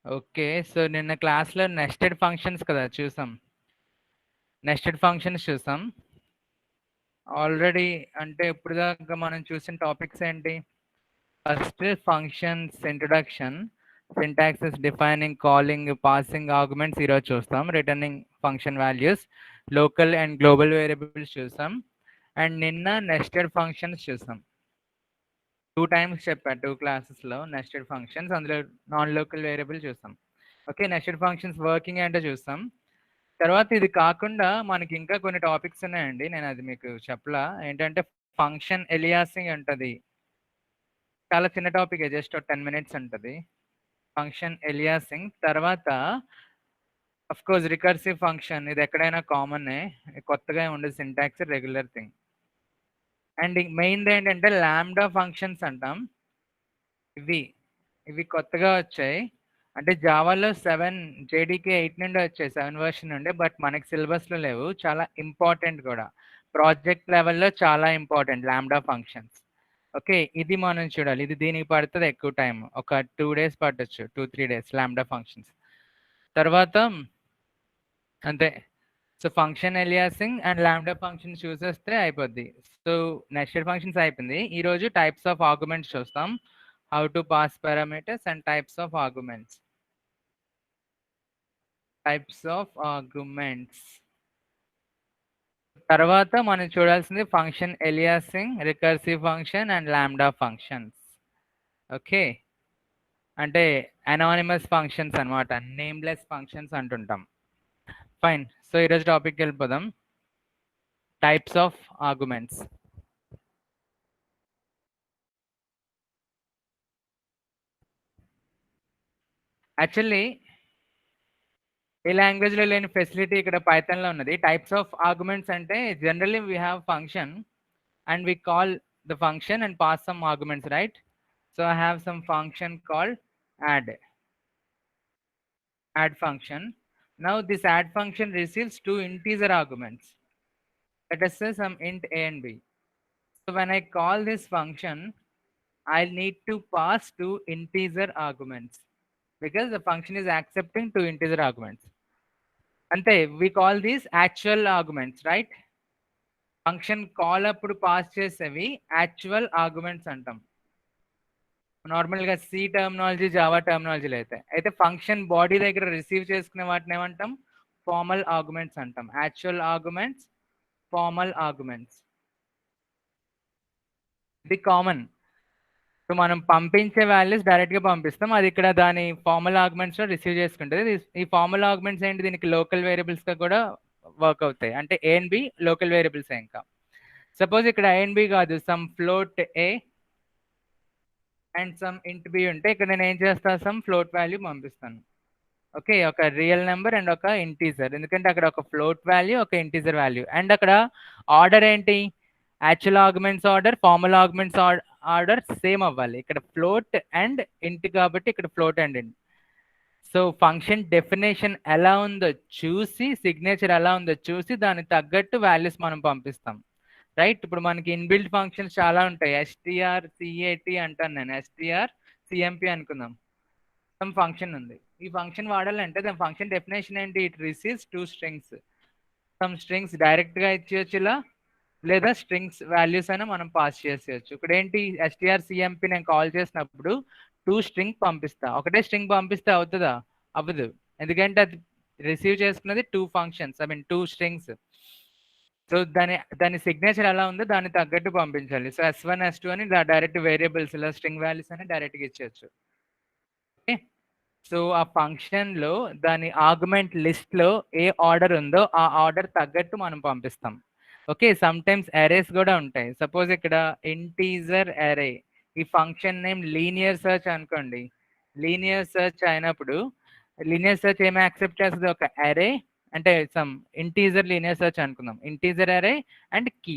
Okay. So, నిన్న క్లాస్‌లో nested functions కదా చూసాం. నెస్టెడ్ ఫంక్షన్స్ చూసాం. ఆల్రెడీ అంటే ఇప్పటిదాకా మనం చూసిన టాపిక్స్ ఏంటి? First functions introduction, syntaxes, defining, calling, passing, arguments ఈరోజు చూస్తాం. Returning function values, local and global variables చూసాం. అండ్ నిన్న నెస్టెడ్ ఫంక్షన్స్ చూసాం. 2 టైమ్స్ చెప్పా 2 క్లాసెస్‌లో నెస్టెడ్ ఫంక్షన్స్. అందులో నాన్ లోకల్ వేరియబుల్ చూసాం. ఓకే. నెస్టెడ్ ఫంక్షన్స్ వర్కింగ్ ఏంటో చూస్తాం. తర్వాత ఇది కాకుండా మనకి ఇంకా కొన్ని టాపిక్స్ ఉన్నాయండి. నేను అది మీకు చెప్పలా. ఏంటంటే ఫంక్షన్ ఎలియాసింగ్ ఉంటది. చాలా చిన్న టాపికే, జస్ట్ ఒక 10 మినిట్స్ ఉంటది. ఫంక్షన్ ఎలియాసింగ్ తర్వాత ఆఫ్‌కోర్స్ రికర్సివ్ ఫంక్షన్, ఇది ఎక్కడైనా కామనే. కొత్తగా ఏమి ఉండదు, సింటాక్స్ రెగ్యులర్ థింగ్. అండ్ మెయిన్‌ది ఏంటంటే లాంబ్డా ఫంక్షన్స్ అంటాం. ఇవి కొత్తగా వచ్చాయి. అంటే జావాలో 7 జేడీకే 8 నుండే వచ్చాయి. 7 వెర్షన్ నుండే. బట్ మనకి సిలబస్‌లో లేవు. చాలా ఇంపార్టెంట్ కూడా. ప్రాజెక్ట్ లెవెల్‌లో చాలా ఇంపార్టెంట్ లాంబ్డా ఫంక్షన్స్. ఓకే. ఇది మనం చూడాలి. ఇది దీనికి పడతది ఎక్కువ టైం. ఒక 2 డేస్ పట్టొచ్చు. 2, 3 డేస్ లాంబ్డా ఫంక్షన్స్. తర్వాత అంతే. So, function aliasing and lambda functions చూసేస్తే అయిపోద్ది. సో, నెస్టెడ్ ఫంక్షన్స్ అయిపోయింది. ఈరోజు టైప్స్ ఆఫ్ ఆర్గ్యుమెంట్స్ చూస్తాం. How to pass parameters and types of arguments. Types of arguments. తర్వాత మనం చూడాల్సింది function aliasing, recursive function and lambda functions. Okay. అంటే anonymous functions అన్నమాట. నేమ్లెస్ ఫంక్షన్స్ అంటుంటాం. ఫైన్. సో, ఈరోజు టాపిక్‌కి వెళ్ళిపోదాం. Types of arguments. యాక్చువల్లీ ఏ లాంగ్వేజ్‌లో లేని ఫెసిలిటీ ఇక్కడ పైథాన్‌లో ఉన్నది. టైప్స్ ఆఫ్ ఆర్గ్యుమెంట్స్ అంటే generally we have function and we call the function and pass some arguments, right? So I have some function called add function. Now this add function receives 2 integer arguments. Let us say some int a and b. So when I call this function, I need to pass 2 integer arguments because the function is accepting 2 integer arguments. Ante we call these actual arguments, right? Function call అప్పుడు pass చేసేవి actual arguments అంటాం. నార్మల్గా C terminology, Java టర్మినాలజీలో అయితే function body దగ్గర receive చేసుకునే వాటిని ఏమంటాం? Formal arguments అంటాం. Actual arguments, formal arguments. ఇది కామన్. సో మనం పంపించే వాల్యూస్ డైరెక్ట్గా పంపిస్తాం. అది ఇక్కడ దాని ఫార్మల్ ఆర్గ్యుమెంట్స్లో రిసీవ్ చేసుకుంటుంది. ఈ ఫార్మల్ ఆర్గ్యుమెంట్స్ ఏంటి? దీనికి లోకల్ వేరియబుల్స్గా కూడా వర్క్ అవుతాయి. అంటే A and B local variables. ఇంకా సపోజ్ ఇక్కడ ఏ అండ్ బి కాదు, some float A and some int B ఉంటే ఇక్కడ నేను ఏం చేస్తా? సమ్ ఫ్లోట్ వాల్యూ పంపిస్తాను. ఓకే. ఒక రియల్ నెంబర్ అండ్ ఒక ఇంటీజర్. ఎందుకంటే అక్కడ ఒక ఫ్లోట్ వాల్యూ, ఒక ఇంటీజర్ వాల్యూ. అండ్ అక్కడ ఆర్డర్ ఏంటి? Actual arguments order, formal arguments order same అవ్వాలి. ఇక్కడ ఫ్లోట్ అండ్ ఇంట్ కాబట్టి ఇక్కడ float and int. So function definition ఎలా ఉందో చూసి, సిగ్నేచర్ ఎలా ఉందో చూసి దానికి తగ్గట్టు వాల్యూస్ మనం పంపిస్తాం. రైట్. ఇప్పుడు మనకి ఇన్బిల్ట్ ఫంక్షన్స్ చాలా ఉంటాయి. ఎస్టీఆర్ సిఏటి అంటాను నేను. ఎస్టీఆర్ సిఎంపి అనుకుందాం. సమ్ ఫంక్షన్ ఉంది. ఈ ఫంక్షన్ వాడాలంటే దాని ఫంక్షన్ డెఫినేషన్ ఏంటి? It receives 2 strings. Some strings డైరెక్ట్గా ఇచ్చేయచ్చు ఇలా, లేదా స్ట్రింగ్స్ వాల్యూస్ అయినా మనం పాస్ చేసేయచ్చు. ఇక్కడ ఏంటి? ఎస్టీఆర్ సిఎంపి నేను కాల్ చేసినప్పుడు 2 స్ట్రింగ్ పంపిస్తా. ఒకటే స్ట్రింగ్ పంపిస్తే అవుతుందా? అవ్వదు. ఎందుకంటే అది రిసీవ్ చేసుకున్నది 2 functions, I mean 2 strings. So దాని సిగ్నేచర్ ఎలా ఉందో దానికి తగ్గట్టు పంపించాలి. సో S1, S2 అని డైరెక్ట్ వేరియబుల్స్ ఇలా స్ట్రింగ్ వాల్యూస్ అని డైరెక్ట్గా ఇచ్చేయచ్చు. ఓకే. సో ఆ ఫంక్షన్లో దాని ఆర్గ్యుమెంట్ లిస్ట్లో ఏ ఆర్డర్ ఉందో ఆ ఆర్డర్ తగ్గట్టు మనం పంపిస్తాం. ఓకే. సమ్ టైమ్స్ అరేస్ కూడా ఉంటాయి. సపోజ్ ఇక్కడ ఇంటీజర్ అరే, ఈ ఫంక్షన్ నేమ్ లీనియర్ సెర్చ్ అనుకోండి. లీనియర్ సెర్చ్ అయినప్పుడు లీనియర్ సెర్చ్ ఏమి యాక్సెప్ట్ చేస్తుంది? ఒక అరే, అంటే సమ్ ఇంటీజర్ లీనియర్ సెర్చ్ అనుకుందాం. ఇంటీజర్ అరే అండ్ కీ.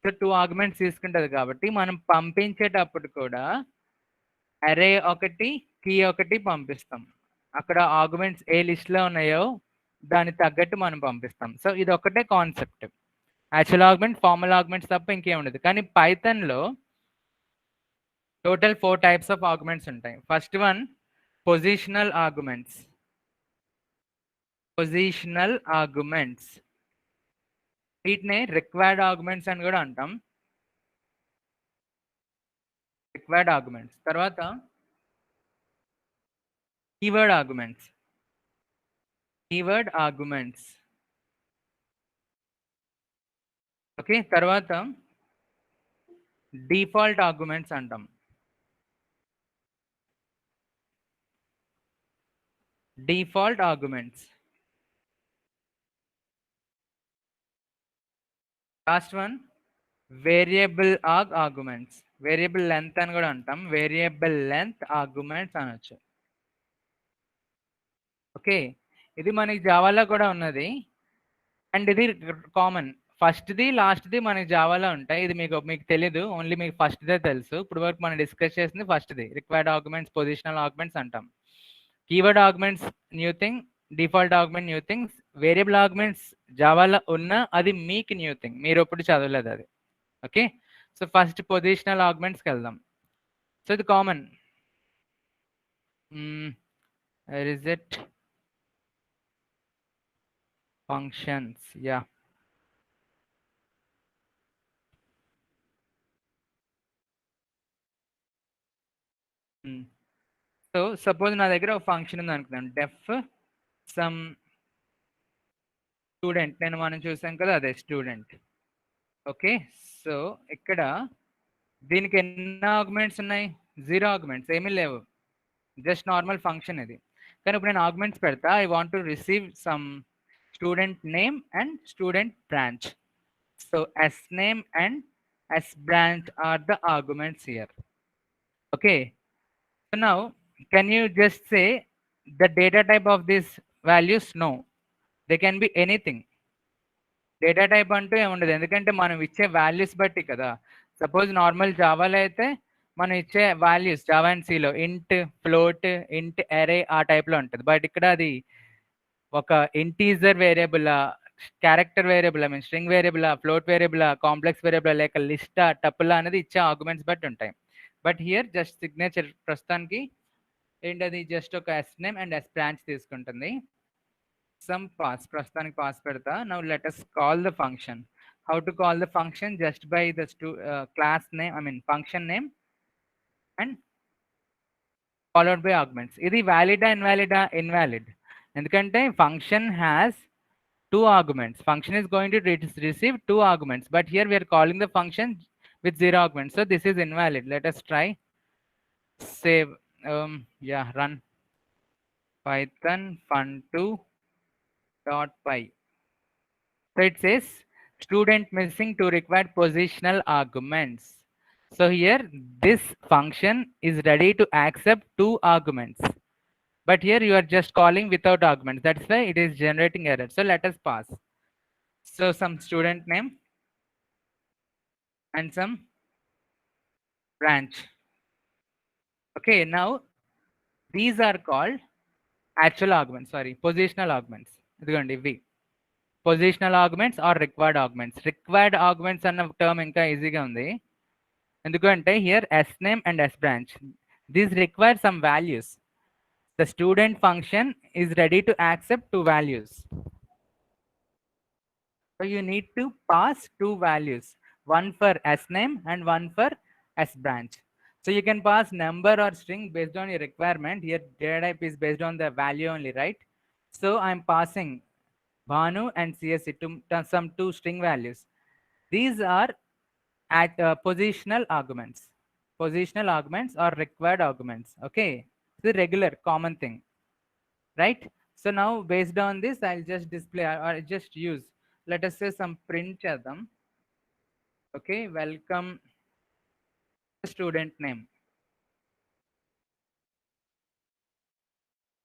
సో 2 ఆర్గ్యుమెంట్స్ తీసుకుంటుంది కాబట్టి మనం పంపించేటప్పుడు కూడా అరే ఒకటి, కీ ఒకటి పంపిస్తాం. అక్కడ ఆర్గ్యుమెంట్స్ ఏ లిస్ట్లో ఉన్నాయో దానికి తగ్గట్టు మనం పంపిస్తాం. సో ఇది ఒకటే concept. Actual argument, formal arguments తప్ప ఇంకేం ఉండదు. కానీ పైథాన్లో టోటల్ 4 టైప్స్ ఆఫ్ ఆర్గ్యుమెంట్స్ ఉంటాయి. First one positional arguments. Positional arguments వీటినే రిక్వైర్డ్ ఆర్గ్యుమెంట్స్ అని కూడా అంటాం. Required arguments. తర్వాత keyword arguments. Keyword arguments. Okay. తర్వాత డిఫాల్ట్ ఆర్గ్యుమెంట్స్ అంటాం. Default arguments. Last one variable arguments. Variable length అని కూడా అంటాం. వేరియబుల్ లెంత్ ఆర్గ్యుమెంట్స్ అనొచ్చు. ఓకే. ఇది మనకి జావాలో కూడా ఉన్నది అండ్ ఇది కామన్. ఫస్ట్‌ది, లాస్ట్‌ది మనకి జావాలో ఉంటాయి. ఇది మీకు తెలీదు. ఓన్లీ మీకు ఫస్ట్‌దే తెలుసు. ఇప్పుడు వరకు మనం డిస్కస్ చేసింది ఫస్ట్‌ది. రిక్వైర్డ్ ఆర్గ్యుమెంట్స్, పొజిషనల్ ఆర్గ్యుమెంట్స్ అంటాం. Keyword arguments new thing, default argument new things, variable arguments జావాలో ఉన్న అది మీకు న్యూ థింగ్. మీరెప్పుడు చదవలేదు అది. ఓకే. సో, ఫస్ట్ పొజిషనల్ ఆర్గ్యుమెంట్స్‌కెళ్దాం. సో, ఇది common. Where is it? Functions. Yeah! So, suppose నా దగ్గర ఒక ఫంక్షన్ ఉందనుకుందాం. Def sum student. మనం చూసాం కదా! అదే స్టూడెంట్. ఓకే. సో, ఇక్కడ దీనికి ఎన్ని ఆర్గ్యుమెంట్స్ ఉన్నాయి? 0 ఆర్గ్యుమెంట్స్ ఏమీ లేవు. జస్ట్ నార్మల్ ఫంక్షన్ ఇది. కానీ ఇప్పుడు నేను ఆర్గ్యుమెంట్స్ పెడతా. I want to receive some student name and student branch. So, S name and S branch are the arguments here. Okay. So now, can you just say the data type of these values? No. They can be anything. Data type అంటూ ఏముండదు. ఎందుకంటే మనం ఇచ్చే values బట్టి కదా! Suppose normal జావాలో అయితే మనం ఇచ్చే వాల్యూస్ జావా అండ్ సిలో ఇంట్, ఫ్లోట్, ఇంట్, అరే ఆ టైప్‌లో ఉంటది. బట్ ఇక్కడ అది ఒక ఇంటీజర్ వేరియబులా, క్యారెక్టర్ వేరియబులా, స్ట్రింగ్ వేరియబులా, ఫ్లోట్ వేరియబులా, కాంప్లెక్స్ వేరియబులా, లేక లిస్టా, టపులా అనేది ఇచ్చే ఆర్గ్యుమెంట్స్ బట్టి ఉంటాయి. బట్ హియర్ జస్ట్ సిగ్నేచర్ ప్రస్తుతానికి ఏంటది జస్ట్ ఒక S name and S branch తీసుకుంటుంది. సమ్ పాస్ ప్రస్తుతానికి పాస్ పెడతా. Now let us call the function. How to call the function? Just by the class name, function name and followed by arguments. ఇది వ్యాలిడా, ఇన్వాలిడా? Invalid. ఎందుకంటే function has 2 arguments. Function is going to receive 2 arguments, but here we are calling the function with 0 arguments. So this is invalid. Let us try. Save. Yeah, run python fun2 .py. So it says student missing to required positional arguments. So here this function is ready to accept 2 arguments. But here you are just calling without arguments. That's why it is generating error. So let us pass. So some student name and some branch. Okay, now these are called actual arguments. Sorry, positional arguments. ఇదిగోండి ఇవి positional arguments are required arguments. Required arguments అన్న term ఇంకా ఈజీగా ఉంది. ఎందుకంటే here S name and S branch these require some values. The student function is ready to accept 2 values. So you need to pass 2 values, one for s name and one for s branch. So you can pass number or string based on your requirement. Here data type is based on the value only, right? So I'm passing Bhanu and CSC to some 2 string values. These are at positional arguments. Positional arguments or required arguments. Okay, it's a regular common thing, right? So now based on this, I'll just display or just use, let us say some print chadam. Okay, welcome student name.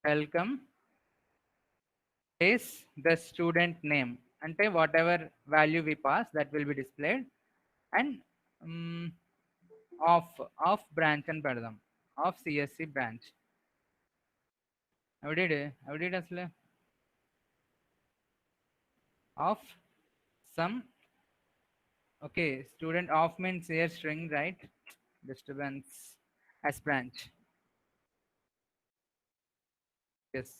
Welcome is the student name. Ante whatever value we pass that will be displayed. And of branch and pedadam. Of CSC branch. How did asle? Of some. Okay, student of means here string, right? Disturbance as branch. yes.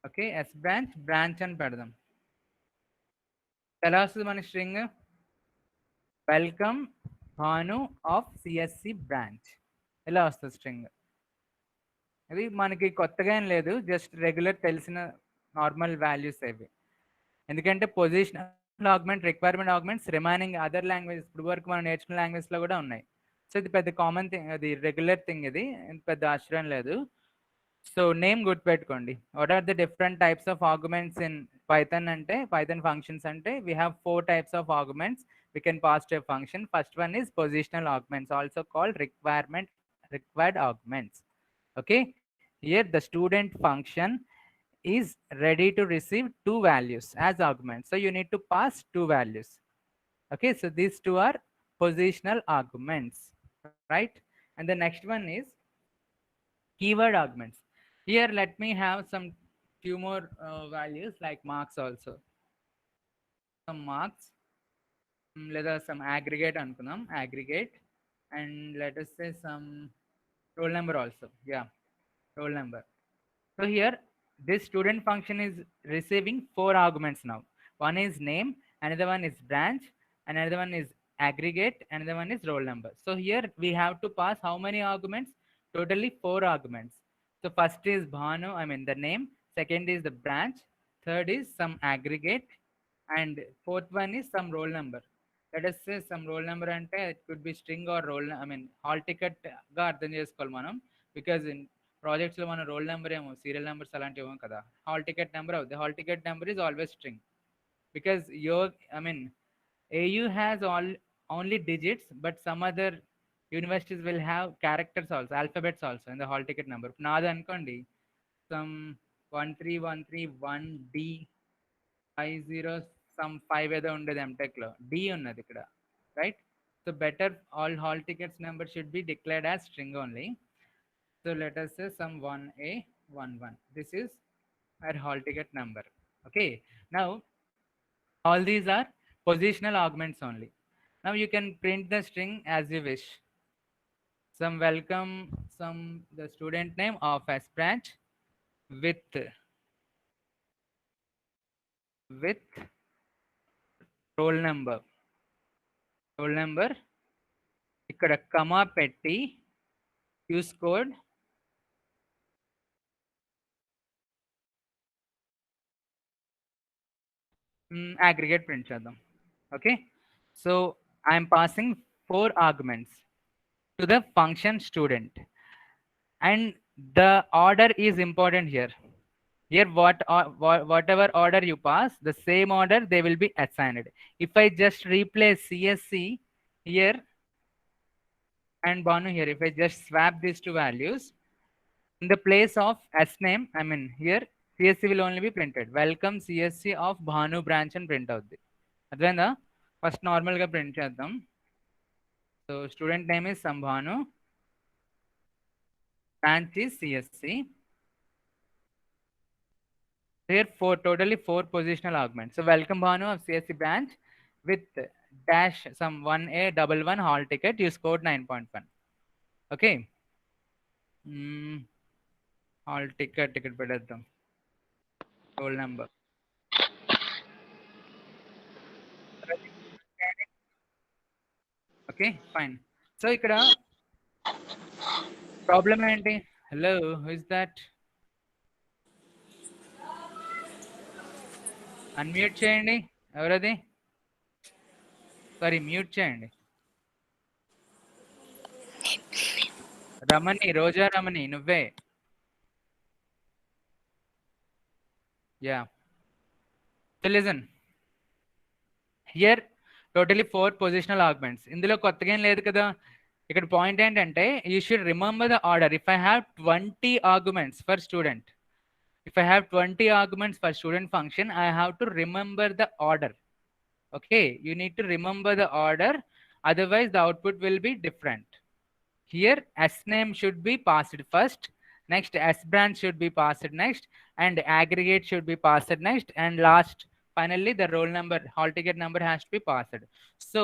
Okay, S branch అని పెడదాం. ఎలా వస్తుంది మన string? Welcome Bhanu of CSC branch. ఎలా వస్తుంది string? ఇది మనకి కొత్తగా ఏం లేదు, జస్ట్ రెగ్యులర్ తెలిసిన నార్మల్ వాల్యూస్ అవి. ఎందుకంటే positional argument, requirement arguments remaining other language ఇప్పుడు వరకు మనం నేర్చుకున్న లాంగ్వేజ్లో కూడా ఉన్నాయి. సో ఇది పెద్ద కామన్ థింగ్, అది రెగ్యులర్ థింగ్, ఇది పెద్ద ఆశ్చర్యం లేదు. సో నేమ్ గుర్తుపెట్టుకోండి. What are the different types of arguments in Python అంటే, పైథాన్ ఫంక్షన్స్ అంటే we have 4 types of arguments we can pass to a function. First one is positional arguments, also called required arguments. Okay, here the student function is ready to receive 2 values as arguments, so you need to pass 2 values. Okay, so these 2 are positional arguments, right? And the next one is keyword arguments. Here let me have some few more values like marks also. Some marks, let us some aggregate అనుకుందాం, aggregate, and let us say some roll number also. Yeah, roll number. So here this student function is receiving 4 arguments now. One is name, another one is branch, another one is aggregate, another one is roll number. So here we have to pass how many arguments? Totally 4 arguments. So first is Bhanu, I mean the name, second is the branch, third is some aggregate, and fourth one is some roll number. Let us say some roll number ante it could be string or roll, I mean hall ticket ga అర్థం చేసుకోవాలి మనం, because in ప్రాజెక్ట్స్లో మన roll number ఏమో serial numbers అలాంటివి ఏమో కదా, hall ticket number అవుతుంది. Hall ticket number is always string because your, I mean AU has only digits, but some other universities will have characters also, alphabets also in the hall ticket number. నాది అనుకోండి some 13131D 50 some 5 ఏదో ఉండేది ఎంటెక్లో, D ఉన్నది ఇక్కడ, right? So better all hall tickets number should be declared as string only. So let us say some 1A11. This is our hall ticket number. Okay. Now all these are positional arguments only. Now you can print the string as you wish. Some welcome, some the student name of S branch with roll number. Roll number. ఇక్కడ కమా పెట్టి use code aggregate print చేద్దాం. Okay, so I am passing 4 arguments to the function student, and the order is important here. Here whatever order you pass, the same order they will be assigned. If I just replace CSC here and Banu here, if I just swap these 2 values in the place of S name, I mean here CSC will only be printed. Welcome CSC of Bhanu branch and print అవుద్ది. అర్థమైందా? First నార్మల్గా print చేద్దాం. So student name is some Bhanu, branch is CSC. Here totally 4 positional arguments. So welcome Bhanu of CSC branch with dash some 1A11 hall ticket, you scored 9.1. Okay. Hall ticket పెట్టేద్దాం, roll number. Okay, fine. So ఇక్కడ problem ఏంటి? Hello, who is that? Unmute చేయండి, ఎవరది? Sorry, mute చేయండి. రమణి, రోజా రమణి, నువ్వే. Yeah, so listen here totally 4 positional arguments. ఇందులో కొత్తగా ఏం లేదు కదా. ఇక్కడ పాయింట్ ఏంటంటే you should remember the order. If I have 20 arguments for student, if I have 20 arguments for student function, I have to remember the order. Okay, you need to remember the order, otherwise the output will be different. Here S name should be passed first, next S branch should be passed next, and aggregate should be passed next, and last finally the roll number, hall ticket number has to be passed. So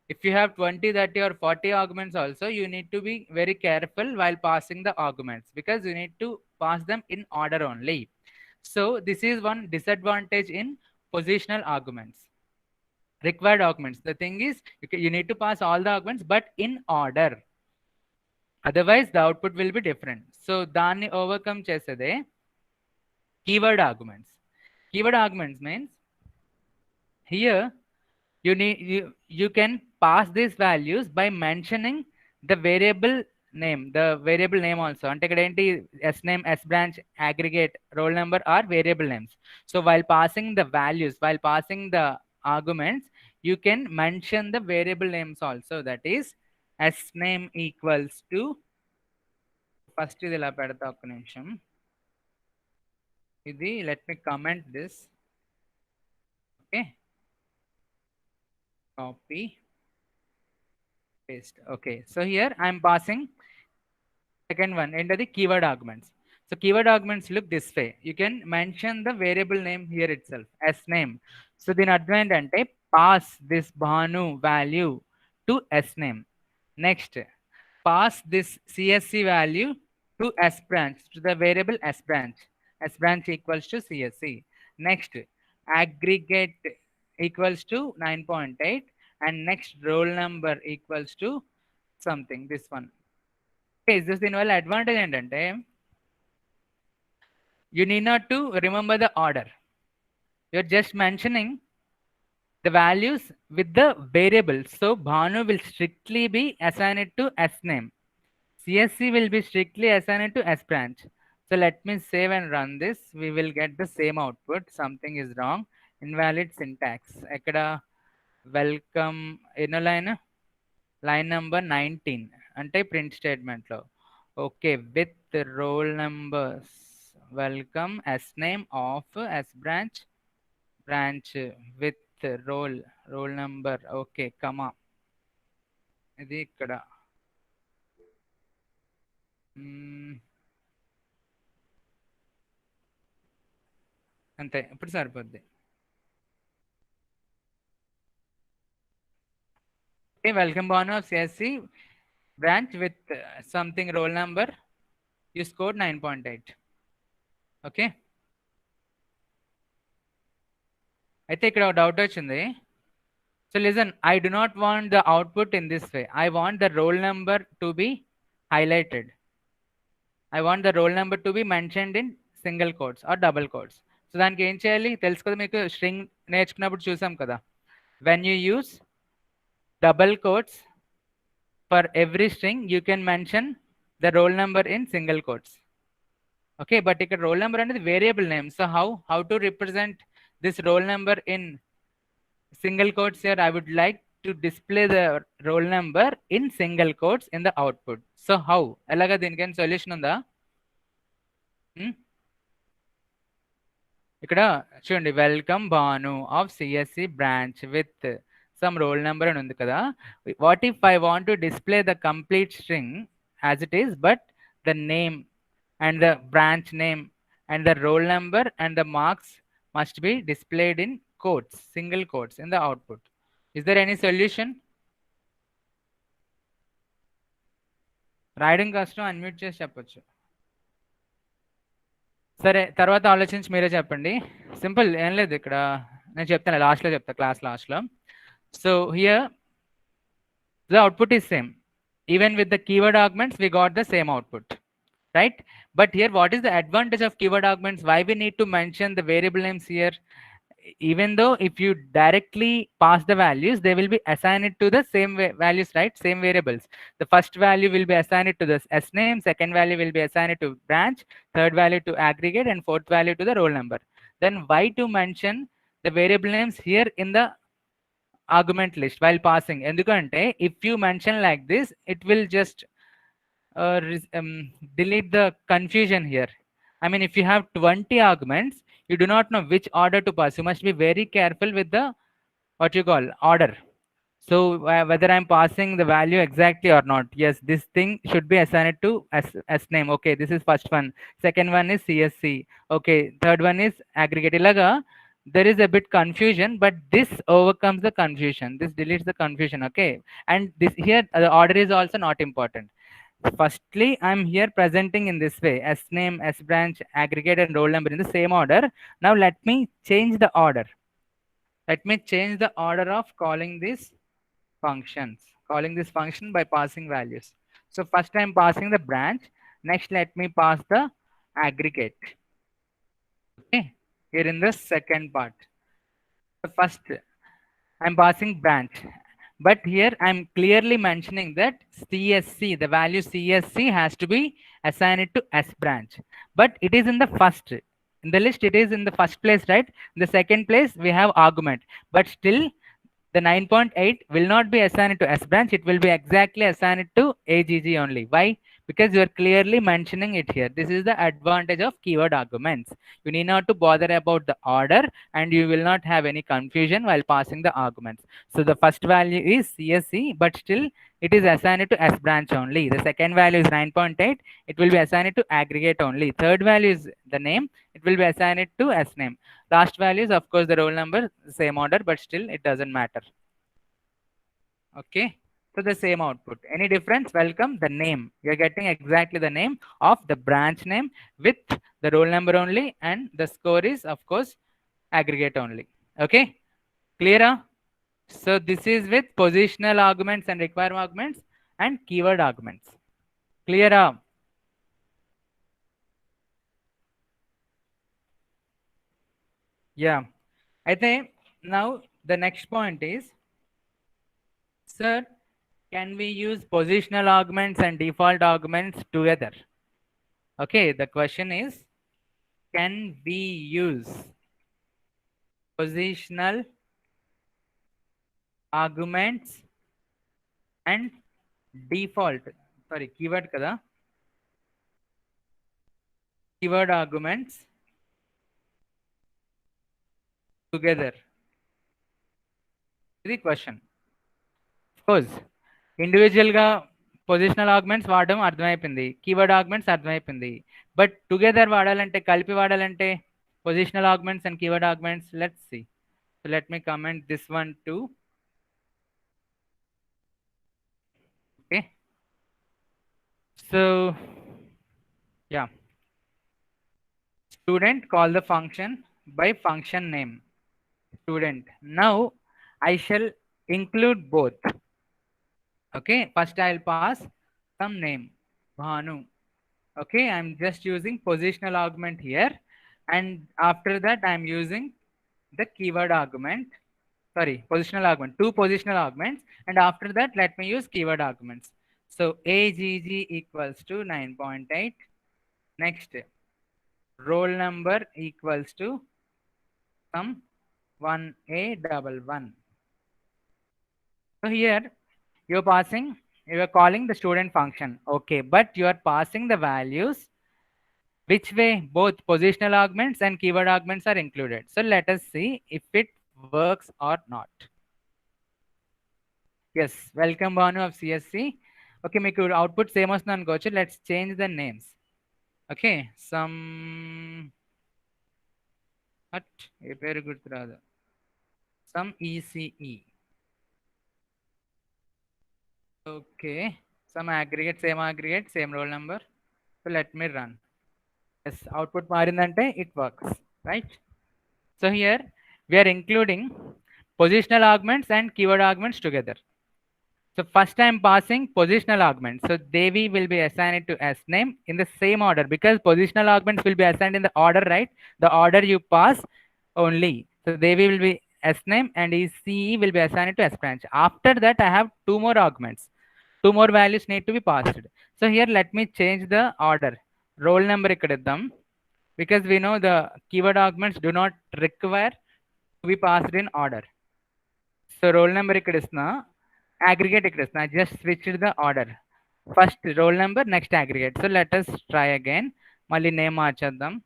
If you have 20, 30 or 40 arguments also, you need to be very careful while passing the arguments because you need to pass them in order only. So this is one disadvantage in positional arguments. Required arguments. The thing is, you need to pass all the arguments, but in order. Otherwise, the output will be different. So దాన్ని overcome చేసేదే keyword arguments. Keyword arguments means here you can pass these values by mentioning the variable name also. అంటే ఇక్కడ ఏంటి s name, s branch, aggregate, roll number are variable names. So while passing the values, while passing the arguments, you can mention the variable names also. That is s name equals to, first ఇది ఇలా పెడతా, ఒక్క నిమిషం, ఇది let me comment this. Okay, copy, paste. Okay, so here I am passing second one into the keyword arguments. So keyword arguments look this way. You can mention the variable name here itself as name. So then advent ante pass this Bhanu value to s name. Next, pass this csc value to s branch, to the variable s branch. S branch equals to csc. Next, aggregate equals to 9.8, and next roll number equals to something, this one. Okay, is this దీనివల్ల advantage ఏంటంటే you need not to remember the order. You're just mentioning the values with the variables. So Bhanu will strictly be assigned to S name. CSC will be strictly assigned to S branch. So let me save and run this. We will get the same output. Something is wrong. Invalid syntax. Ekkada welcome ఎన్నో line, line number 19 అంటే print స్టేట్మెంట్లో. Okay, with roll numbers welcome s name of s branch with roll number. Okay, comma, ఇది ఇక్కడ అంతే, ఇప్పుడు సరిపోద్ది. Okay, welcome Bhanu of CSC branch with something roll number, you scored 9.8. Okay, అయితే ఇక్కడ ఒక డౌట్ వచ్చింది. So listen, I do not want the output in this way. I want the roll number to be highlighted. I want the roll number to be mentioned in single quotes or double quotes. So దానికి ఏం చేయాలి తెలుసు కదా, మీకు string నేర్చుకున్నప్పుడు చూసాం కదా. When you use double quotes for every string, you can mention the roll number in single quotes. Okay, but ఇక్కడ roll number అనేది variable name. So how to represent this roll number in single quotes here? I would like to display the roll number in single quotes in the output. So how? ఎలాగా దీనికైనా solution ఉందా? ఇక్కడ చూడండి, welcome Bhanu of CSC branch with some roll number అని ఉంది కదా. What if I want to display the complete string as it is, but the name and the branch name and the roll number and the marks must be displayed in quotes, single quotes in the output? Is there any solution? రాయడం కష్టం, unmute చేసి చెప్పొచ్చు. సరే, తర్వాత ఆలోచించి మీరే చెప్పండి. Simple, ఏం లేదు, ఇక్కడ నేను చెప్తాను, లాస్ట్లో చెప్తా, క్లాస్ లాస్ట్లో. So here the output is same. Even with the keyword arguments, we got the same output, right? But here, what is the advantage of keyword arguments? Why we need to mention the variable names here? Even though if you directly pass the values, they will be assigned to the same values, right? Same variables. The first value will be assigned to the s name, second value will be assigned to branch, third value to aggregate, and fourth value to the roll number. Then why to mention the variable names here in the argument list while passing? ఎందుకంటే if you mention like this, it will just delete the confusion here. I mean, if you have 20 arguments, you do not know which order to pass. You must be very careful with the what you call order. So whether I'm passing the value exactly or not. Yes, this thing should be assigned to s name. Okay, this is first one. Second one is CSC. Okay, third one is aggregate. Ilaga there is a bit confusion, but this overcomes the confusion. This deletes the confusion, okay? And this here, the order is also not important. Firstly, I'm here presenting in this way: S name, S branch, aggregate, and roll number in the same order. Now let me change the order. Let me change the order of calling these functions. Calling this function by passing values. So first I'm passing the branch. Next, let me pass the aggregate. Okay. Here in the second part. The first, I'm passing branch. But here I'm clearly mentioning that CSC, the value CSC has to be assigned to S branch. But it is in the first. In the list, it is in the first place, right? In the second place, we have argument. But still, the 9.8 will not be assigned to S branch. It will be exactly assigned to AGG only. Why? Because you are clearly mentioning it here. This is the advantage of keyword arguments. You need not to bother about the order, and you will not have any confusion while passing the arguments. So the first value is CSC, but still it is assigned to S branch only. The second value is 9.8. It will be assigned to aggregate only. Third value is the name. It will be assigned to S name. Last value is, of course, the roll number, same order, but still it doesn't matter. Okay. So the same output. Any difference? Welcome. The name. You're getting exactly the name of the branch name with the roll number only, and the score is, of course, aggregate only. Okay. Clear? So this is with positional arguments and require arguments and keyword arguments. Clear? Yeah. I think now the next point is, sir, can we use positional arguments and default arguments together? Okay, the question is, can we use positional arguments and default, sorry, keyword kada, keyword arguments together? The question. Of course, ఇండివిజువల్గా positional arguments వాడడం అర్థమైపోయింది, keyword arguments అర్థమైపోయింది. But together వాడాలంటే, కలిపి వాడాలంటే, positional arguments and keyword arguments, let's see. So let me comment this one too. Okay. So yeah, student call the function by function name student. Now I shall include both. Okay, first I'll pass some name Bhanu. Okay, I'm just using positional argument here, and after that I'm using the keyword argument, sorry, positional argument, two positional arguments, and after that let me use keyword arguments. So AGG equals to 9.8. Next, roll number equals to some 1A11. So here you're passing, you are calling the student function, okay, but you are passing the values which way? Both positional arguments and keyword arguments are included. So let us see if it works or not. Yes, welcome Bhanu of CSC. Okay, make your output same as nan gochu. Let's change the names. Okay, some what? A very good rather. Some ECE. Okay, some aggregate, same roll number. So let me run. Yes, output marindante it works, right? So here we are including positional arguments and keyword arguments together. So first I am passing positional arguments. So Devi will be assigned to S name in the same order, because positional arguments will be assigned in the order, right? The order you pass only. So Devi will be S name and CE will be assigned to S branch. After that, I have two more arguments. Two more values need to be passed. So here let me change the order. Roll number ikkadiddam, because we know the keyword arguments do not require to be passed in order. So roll number ikkadisna, aggregate ikkadisna. Just switch the order. First roll number, next aggregate. So let us try again. Mali name marchadam.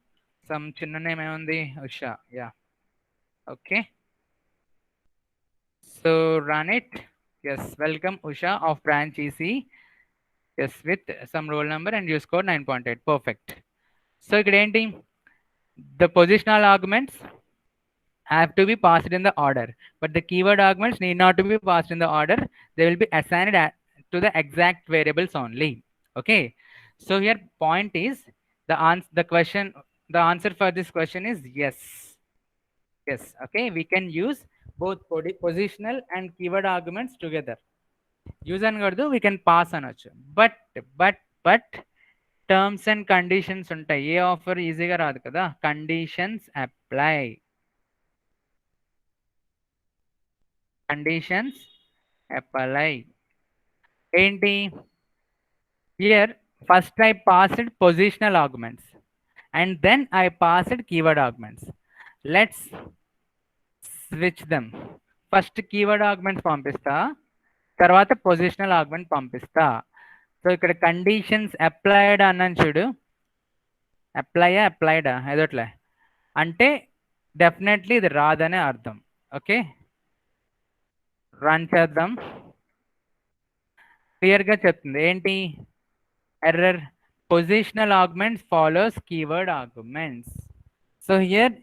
Some chinna name emundi, Usha. Yeah. Okay. So run it. Yes, welcome Usha of branch EC. Yes, with some roll number, and you score 9.8. Perfect. So ఇక్కడ ఏంటి, the positional arguments have to be passed in the order, but the keyword arguments need not to be passed in the order. They will be assigned to the exact variables only. Okay, so here point is the answer for this question is yes. Yes, okay, we can use both positional and keyword arguments together. Use అనకూడదు, we can pass అనొచ్చు. But terms and conditions ఉంటాయి. ఏ offer ఈజీగా రాదు కదా. Conditions apply. Conditions apply ఏంటి? Here first I passed positional arguments and then I passed keyword arguments. Let's switch them. First keyword arguments పంపిస్తా, తర్వాత positional argument పంపిస్తా. So ఇక్కడ కండిషన్స్ అప్లైడ్ అన్నాను చూడు. అప్లైడా ఏదోట్లే అంటే డెఫినెట్లీ ఇది రాదనే అర్థం. ఓకే, రన్ చేద్దాం. క్లియర్గా చెప్తుంది ఏంటి error. Positional arguments follows keyword arguments. So here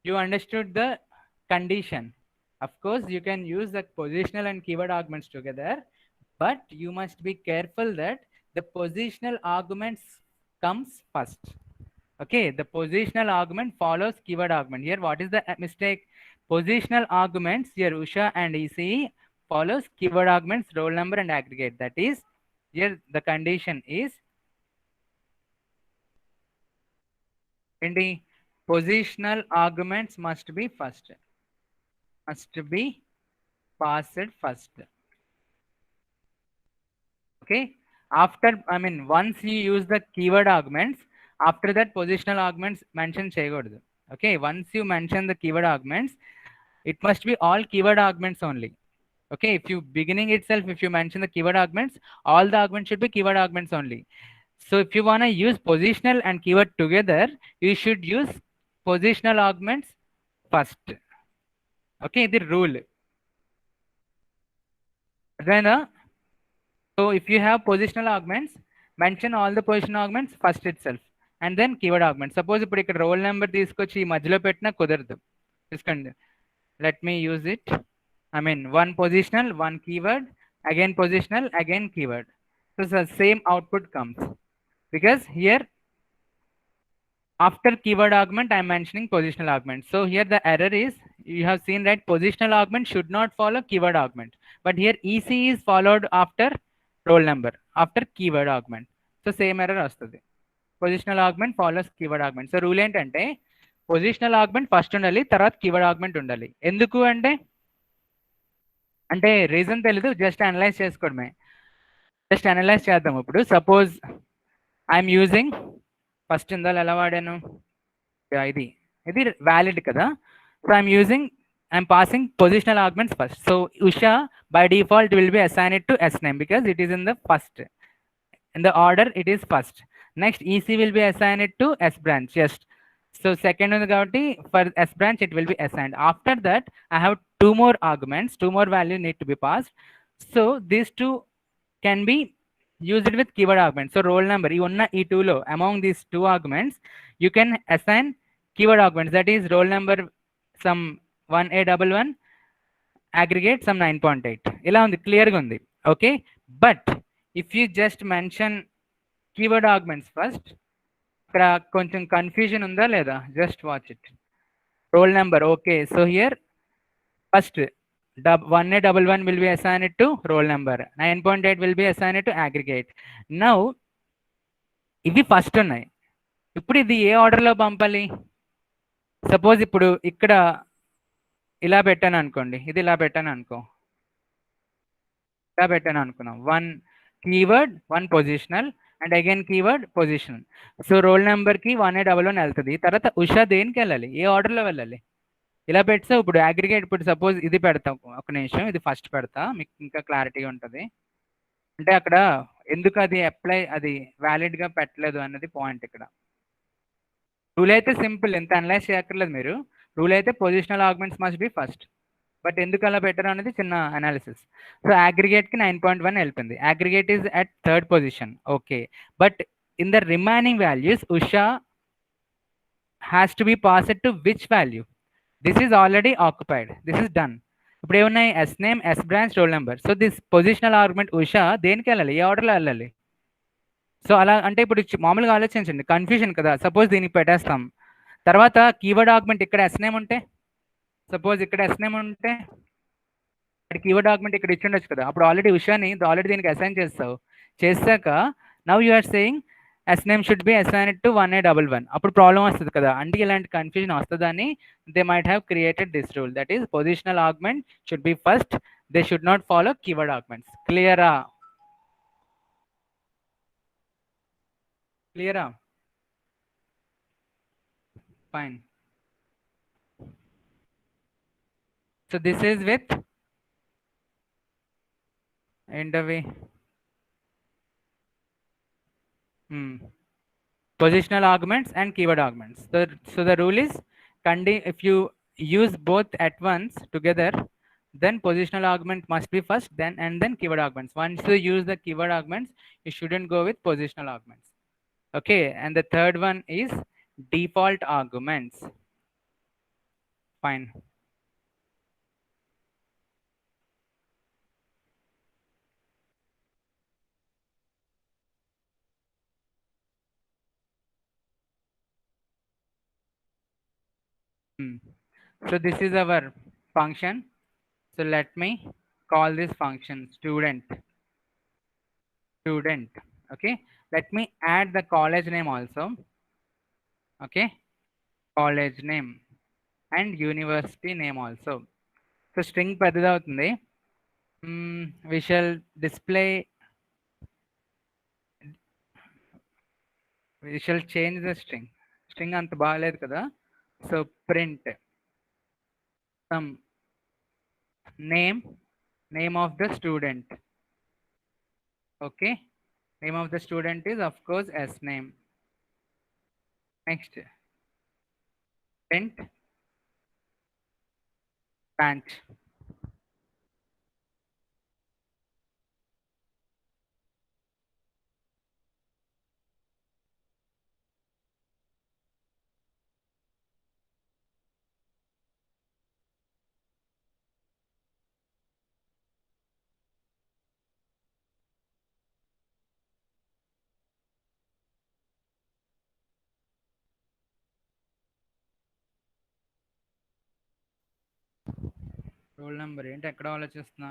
you understood the condition. Of course you can use the positional and keyword arguments together, but you must be careful that the positional arguments comes first. Okay, the positional argument follows keyword argument. Here what is the mistake? Positional arguments here Usha and ECE follows keyword arguments, roll number and aggregate. That is, here the condition is Indi positional arguments must be first, must be passed first. Okay, after once you use the keyword arguments, after that positional arguments mention cheyagodadu. Okay, once you mention the keyword arguments, it must be all keyword arguments only. Okay, if you beginning itself, if you mention the keyword arguments, all the arguments should be keyword arguments only. So if you want to use positional and keyword together, you should use positional arguments first. Okay, the rule. Then so if you have positional arguments, mention all the positional arguments first itself and then keyword arguments. Suppose ఇప్పుడు ఇక్కడ roll number తీసుకొచ్చి ఈ మధ్యలో పెట్టినా కుదరదు. చూసుకోండి, let me use it. One positional, one keyword, again positional, again keyword. So the same output comes, because here after keyword argument I am mentioning positional argument. So here the error is, you have seen that positional argument should not follow keyword argument, but here EC is followed after roll number, after keyword argument. So same error వస్తుంది. Positional argument follows keyword argument. So rule ఏంటంటే positional argument first ఉండాలి, తర్వాత keyword argument ఉండాలి. ఎందుకు అంటే reason తెలీదు, just analyse చేసుకోవడమే. Just analyse చేద్దాం. ఇప్పుడు సపోజ్ ఐఎమ్ యూజింగ్, ఫస్ట్ ఇందాలు ఎలా వాడాను, ఇది వ్యాలిడ్ కదా. So I'm passing positional arguments first. So Usha by default will be assigned to S name because it is in the first, in the order it is first. Next EC will be assigned to S branch. Yes, so second on the gravity for S branch it will be assigned. After that I have two more arguments, two more values need to be passed. So these two can be used with keyword arguments. So roll number e two lo among these two arguments you can assign keyword arguments, that is roll number some 1A11 aggregate some 9.8. ఇలా ఉంది, క్లియర్గా ఉంది. Okay, but if you just mention keyword arguments first, ఇక్కడ కొంచెం confusion ఉందా లేదా, just watch it. Roll number okay, so here first 1A11 will be assigned to roll number, 9.8 will be assigned to aggregate. Now ఇవి first ఉన్నాయి. ఇప్పుడు ఇది ఏ ఆర్డర్లో పంపాలి? సపోజ్ ఇప్పుడు ఇక్కడ ఇలా పెట్టాను అనుకోండి, ఇది ఇలా పెట్టాను అనుకో, ఇలా పెట్టాను అనుకున్నాం. One keyword, one positional and again keyword positional. So roll నెంబర్కి 1A11 వెళ్తుంది. తర్వాత ఉషా దేనికి వెళ్ళాలి, ఏ ఆర్డర్లో వెళ్ళాలి? ఇలా పెడితే ఇప్పుడు అగ్రిగేట్, ఇప్పుడు సపోజ్ ఇది పెడతాం, ఒక నిమిషం ఇది ఫస్ట్ పెడతా, మీకు ఇంకా క్లారిటీగా ఉంటుంది. అంటే అక్కడ ఎందుకు అది అప్లై, అది వ్యాలిడ్గా పెట్టలేదు అన్నది పాయింట్ ఇక్కడ. రూల్ అయితే సింపుల్, ఎంత అనలైజ్ చేయక్కర్లేదు మీరు. రూల్ అయితే positional arguments must be first, but ఎందుకు అలా పెట్టరు అనేది చిన్న అనాలిసిస్. సో అగ్రిగేట్కి 9.1 వెళ్ళింది, aggregate is at third position. Okay, but in the remaining values Usha has to be passed to which value? This is already occupied, this is done. ఇప్పుడు ఏమున్నాయి? S name, S branch, roll number. So this positional argument Usha దేనికి వెళ్ళాలి? ఏ ఆర్డర్లో వెళ్ళాలి? So అలా అంటే ఇప్పుడు మామూలుగా ఆలోచించండి, కన్ఫ్యూజన్ కదా. సపోజ్ దీనికి పెట్టేస్తాం, తర్వాత కీవర్డ్ ఆర్గ్యుమెంట్ ఇక్కడ ఎస్ నేమ్ ఉంటే, సపోజ్ ఇక్కడ ఎస్ నేమ్ ఉంటే ఇక్కడ కీవర్డ్ డాక్యుమెంట్ ఇక్కడ ఇచ్చి ఉండొచ్చు కదా. అప్పుడు ఆల్రెడీ ఉషాని ఆల్రెడీ దీనికి అసైన్ చేస్తావు. చేశాక now you are saying S name should be assign to 1A11. అప్పుడు ప్రాబ్లం వస్తుంది కదా. అంటే ఇలాంటి కన్ఫ్యూజన్ వస్తుందని they might have created this rule, that is positional argument should be first, they should not follow keyword arguments. క్లియరా? క్లియరా? Fine. So this is with ఏంటవి? Positional arguments and keyword arguments. So the rule is, if you use both at once together, then positional argument must be first, then keyword arguments. Once you use the keyword arguments, you shouldn't go with positional arguments. Okay, and the third one is default arguments. Fine. So this is our function. So let me call this function student. Okay, let me add the college name also. Okay, college name and university name also. So string పెద్దదవుతుంది. We shall display, we shall change the string అంత బాగాలేదు కదా. So print some name of the student. Okay, name of the student is of course S name. Next, print branch. Roll number ఏంటి ఎక్కడ ఆలోచిస్తున్నా?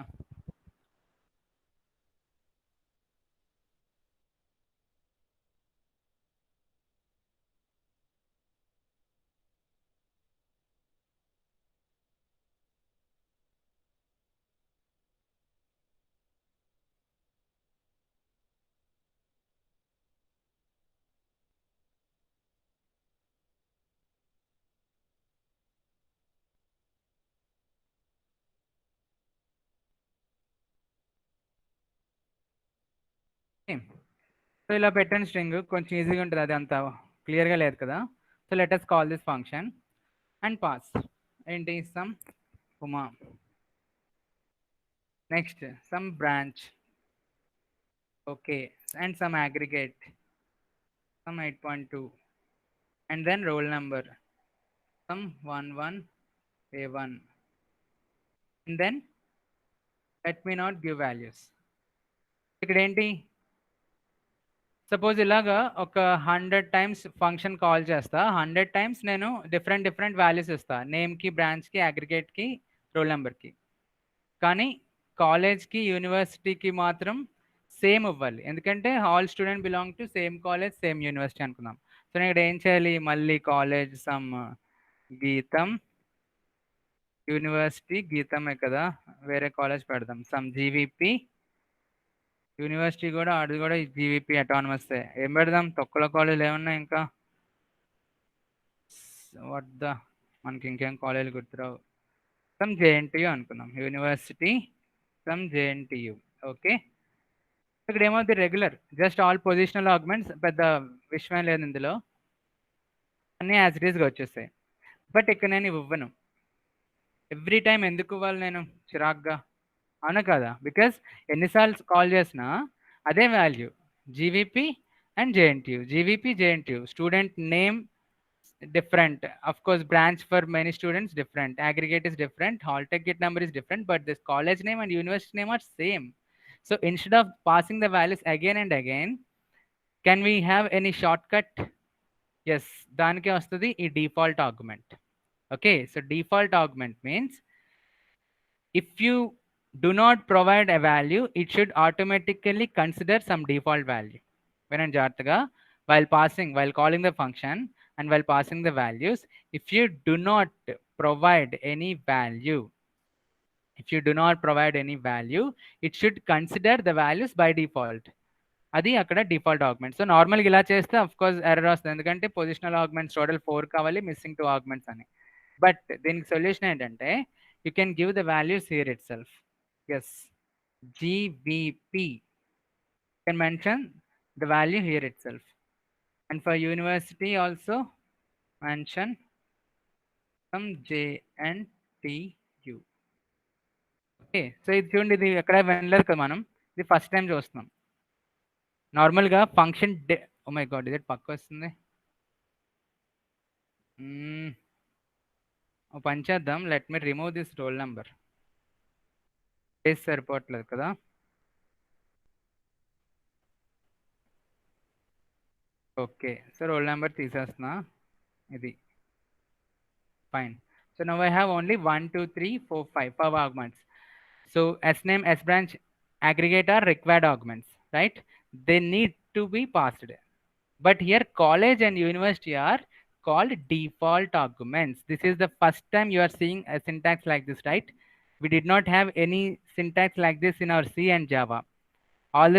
So ఇలా పెట్టండి string, కొంచెం ఈజీగా ఉంటుంది. అది అంత క్లియర్గా లేదు కదా. So let us call this function and pass ఏంటి? Sum Uma. Next sum branch. Okay, and some aggregate, some 8.2, and then roll number, some 11A1, and then let me not give values. ఇక్కడ ఏంటి? సపోజ్ ఇలాగా ఒక 100 times function call చేస్తా, 100 times నేను different values ఇస్తా, నేమ్కి, బ్రాంచ్కి, అగ్రిగేట్కి, role నెంబర్కి. కానీ కాలేజ్కి, యూనివర్సిటీకి మాత్రం సేమ్ ఇవ్వాలి, ఎందుకంటే all student belong to same college, same university అనుకుందాం. సో నేను ఇక్కడ ఏం చేయాలి? మళ్ళీ కాలేజ్ సమ్ గీతం, యూనివర్సిటీ గీతమే కదా, వేరే కాలేజ్ పెడదాం సమ్ జీవీపీ, యూనివర్సిటీ కూడా అది కూడా జీవీపీ అటానమస్. ఏం పెడదాం? తొక్కల కాలేజీలు ఏమన్నా ఇంకా వద్ద, మనకి ఇంకేం కాలేజీలు గుర్తురావు. సమ్ జేఎన్టీయూ అనుకుందాం, యూనివర్సిటీ సమ్ జేఎన్టీయూ. ఓకే, ఇక్కడ ఏమవుతుంది? Regular, just all positional arguments, పెద్ద విషయం లేదు ఇందులో, అన్నీ యాజ్ ఇట్ ఈస్గా వచ్చేస్తాయి. బట్ ఇక్కడ నేను ఇవ్వను. ఎవ్రీ టైం ఎందుకు ఇవ్వాలి నేను చిరాగ్గా? అవునా కదా? బికాస్ ఎన్నిసార్లు కాల్ చేసినా అదే value, GVP and JNTU, GVP JNTU, student name different. Of course, branch for many students different. Aggregate is different. Hall ticket number is different, but this college name and university name are same. So instead of passing the values again and again, can we have any shortcut? Yes, దానికే వస్తుంది ఈ default augment. Okay, so default augment means if you do not provide a value, it should automatically consider some default value. When జాగ్రత్తగా while calling the function and while passing the values, if you do not provide any value, it should consider the values by default. అది అక్కడ default augment. So నార్మల్గా ఇలా చేస్తే of course error వస్తుంది, ఎందుకంటే positional ఆగ్మెంట్స్ total 4 కావాలి, missing 2 ఆగ్మెంట్స్ అని. But దీనికి సొల్యూషన్ ఏంటంటే you can give the values here itself. Yes, GVP can mention the value here itself. And for university also mention some JNTU. Okay, so ఇది చూడండి, ఇది ఎక్కడ వినలేదు కదా మనం, ఇది ఫస్ట్ టైం చూస్తున్నాం. నార్మల్గా ఫంక్షన్ ఓ మై గాడ్, ఇది పక్క వస్తుంది. ఓ పని చేద్దాం, let me remove this roll number. Place సరిపోవట్లేదు కదా. ఓకే, సో రోల్ నెంబర్ తీసేస్తున్నా, ఇది fine. So now I have only 1 2 3 4 5 5 augments. So S name, S branch, aggregate are required augments, right? They need to be passed. But here college and university are called default arguments. This is the first time you are seeing a syntax like this, right? We did not have any syntax like this in our C and Java. All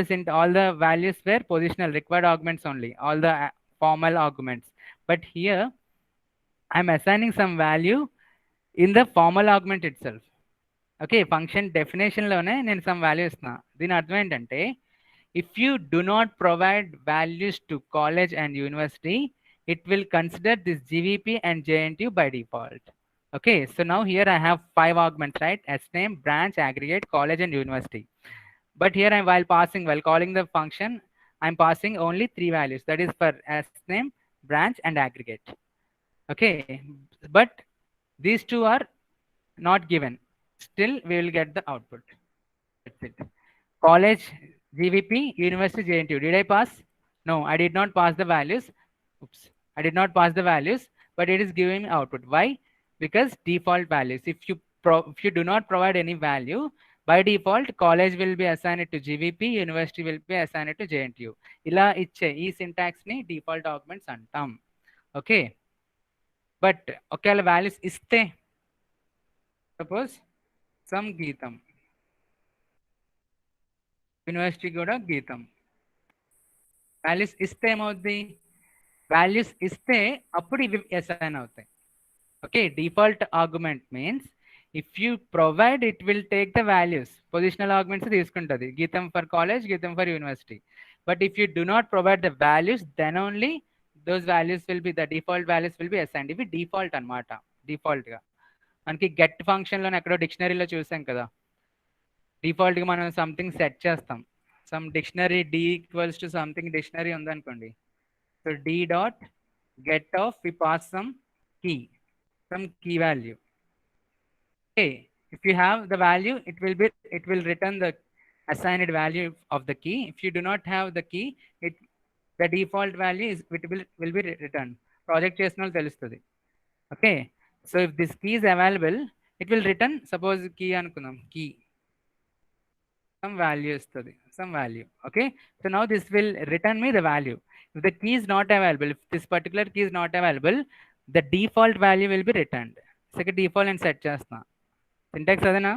the values were positional required augments only, all the formal arguments. But here I'm assigning some value in the formal augment itself. Okay, function డెఫినేషన్లోనే నేను some value ఇస్తున్నా. దీని అర్థం ఏంటంటే if you do not provide values to college and university, it will consider this GVP and JNTU by default. Okay, so now here I have 5 augments, right? S name, branch, aggregate, college and university. But here while calling the function, I'm passing only 3 values, that is for S name, branch and aggregate. Okay, but these two are not given. Still we will get the output. That's it. College GVP, university JNTU. Did I pass? No, I did not pass the values. Oops, I did not pass the values, but it is giving me output. Why? Because default values. If you do not provide any value, by default college will be assigned to GVP, university will be assigned to JNTU. ఇలా ఇచ్చే ఈ syntax ని default ఆగ్మెంట్స్ అంటాం. Okay, but ఒకవేళ values ఇస్తే, suppose some గీతం, university కూడా గీతం, వాల్యూస్ ఇస్తే ఏమవుద్ది? వాల్యూస్ ఇస్తే అప్పుడు ఇవి అసైన్ అవుతాయి. Okay, default argument means if you provide it will take the values. Positional arguments తీసుకుంటుంది, GITAM for college, GITAM for university. But if you do not provide the values, then only those values will be, the default values will be assigned. ఇవి default అనమాట. డిఫాల్ట్గా మనకి get ఫంక్షన్లో ఎక్కడో డిక్షనరీలో చూసాం కదా, డిఫాల్ట్గా మనం సంథింగ్ సెట్ చేస్తాం. Some dictionary d equals to something dictionary ఉందనుకోండి. So d dot get of we pass some key, some key value. Okay, if you have the value, it will return the assigned value of the key. If you do not have the key, the default value will be returned. Project చేసిన తెలుస్తుంది. Okay, so if this key is available, it will return, suppose key అనుకుందాం, key some value ఇస్తుంది, some value. Okay, so now this will return me the value. If the key is not available, if this particular key is not available, the default value will be returned. Second default and set చేస్తున్నా, syntax అదేనా?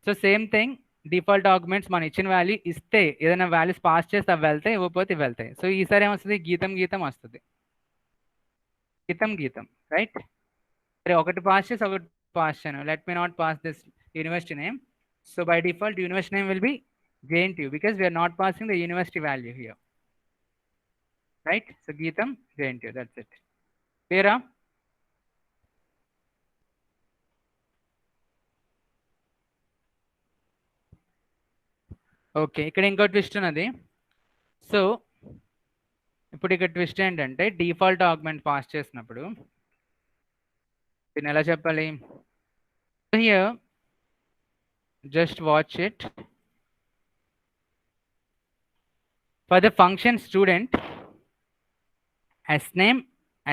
So same thing, default arguments మన ఇచ్చిన value ఇస్తే ఏదైనా values pass చేస్తే అవి వెళ్తాయి, ఇవ్వకపోతే ఇవి వెళ్తాయి. సో ఈసారి ఏమొస్తుంది? గీతం గీతం వస్తుంది, గీతం గీతం, రైట్? సరే, ఒకటి పాస్ చేసి ఒకటి పాస్ చేయను. Let me not pass this university name. So by default university name will be JNTU because we are not passing the university value here, right? So Geetam, JNTU, that's it. Clear? Okay, ఇక్కడ ఇంకో twist ఉన్నది. So ఇప్పుడు ఇక్కడ twist ఏంటంటే default argument pass చేసినప్పుడు దీన్ని ఎలా చెప్పాలి? Here just watch it. For the function student, sname,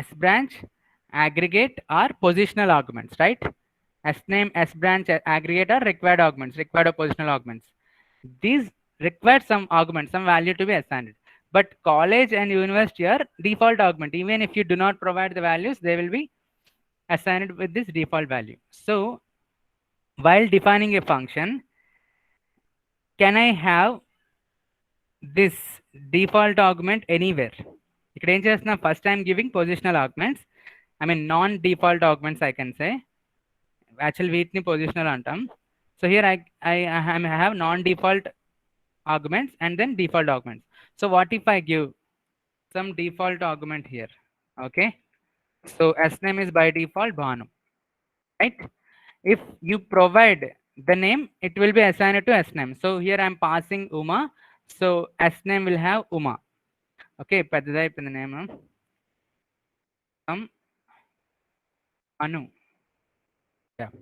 sbranch, aggregate are positional arguments, right? Sname, sbranch, aggregate are required arguments, required or positional arguments. These require some argument, some value to be assigned. But college and university are default argument. Even if you do not provide the values, they will be assigned with this default value. So while defining a function, can I have this default argument anywhere? ఇక్కడ ఏం చేస్తున్నా, first time giving positional arguments, I mean non default arguments I can say, actual వీటిని positional అంటాం. So here I have non default arguments and then default arguments. So what if I give some default argument here? Okay, so sname is by default Bhanu, right? If you provide the name, it will be assigned to sname. So here I'm passing Uma, so sname will have Uma. Okay, పెద్దది అయిపోయింది name, Anu. Yeah,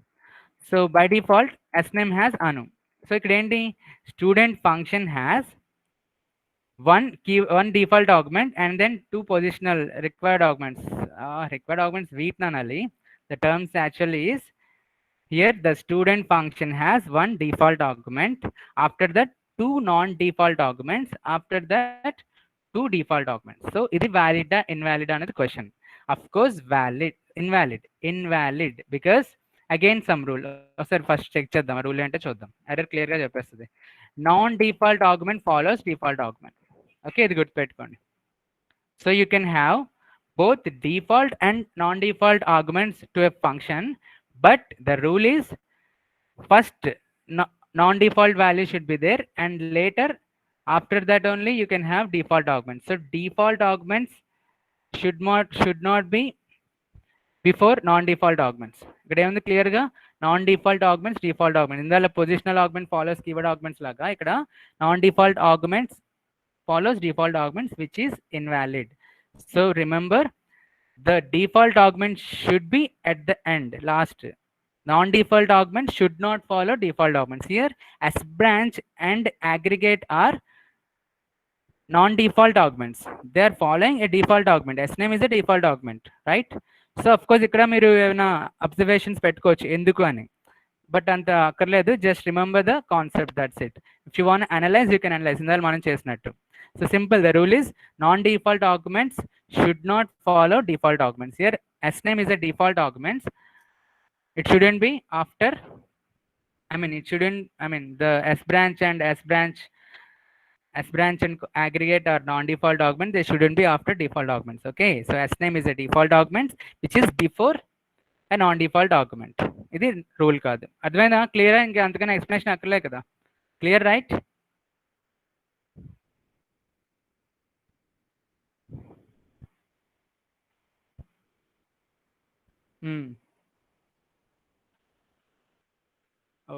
so by default sname has Anu. So ఇక్కడ ఏంటి, student function has one default argument and then two positional required arguments. Required arguments weetnanali. The terms actually is here the student function has one default argument, after that two non-default arguments, after that two default arguments. So ఇది valid invalid అనేది question. Of course valid, invalid because again some rule. ఒకసారి first check చేద్దాం rule ఏంటో చూద్దాం, error clear గా చెప్పేస్తుంది. Non default argument follows default argument. Okay, ఇది గుర్తుపెట్టుకోండి. So you can have both default and non-default arguments to a function, but the rule is first non-default value should be there and later after that only you can have default arguments. So default arguments should not be before non-default arguments. ఇక్కడ ఏముంది clear గా, non default arguments default argument, ఇందులో positional argument follows keyword arguments లాగా ఇక్కడ non default arguments follows default arguments, which is invalid. So remember, the default argument should be at the end, last. Non-default arguments should not follow default arguments. Here sbranch and aggregate are non-default arguments. They are following a default argument. Sname is a default argument, right? So of course ఇక్కడ మీరు ఏమైనా observations పెట్టుకోవచ్చు ఎందుకు అని, but అంత అక్కర్లేదు, just remember the concept, that's it. If you want analyse you can analyse, ఇందాక మనం చేసినట్టు. So simple, the rule is non-default arguments should not follow default arguments. Here sname is a default argument, it shouldn't be after, the sbranch and aggregate are non-default arguments, they shouldn't be after default arguments. Okay, so sname is a default argument which is before a non-default argument. ఇది rule కాదు. అర్థమైనా, clear? ఇంకా అంతకన్నా explanation అక్కర్లే కదా, clear right?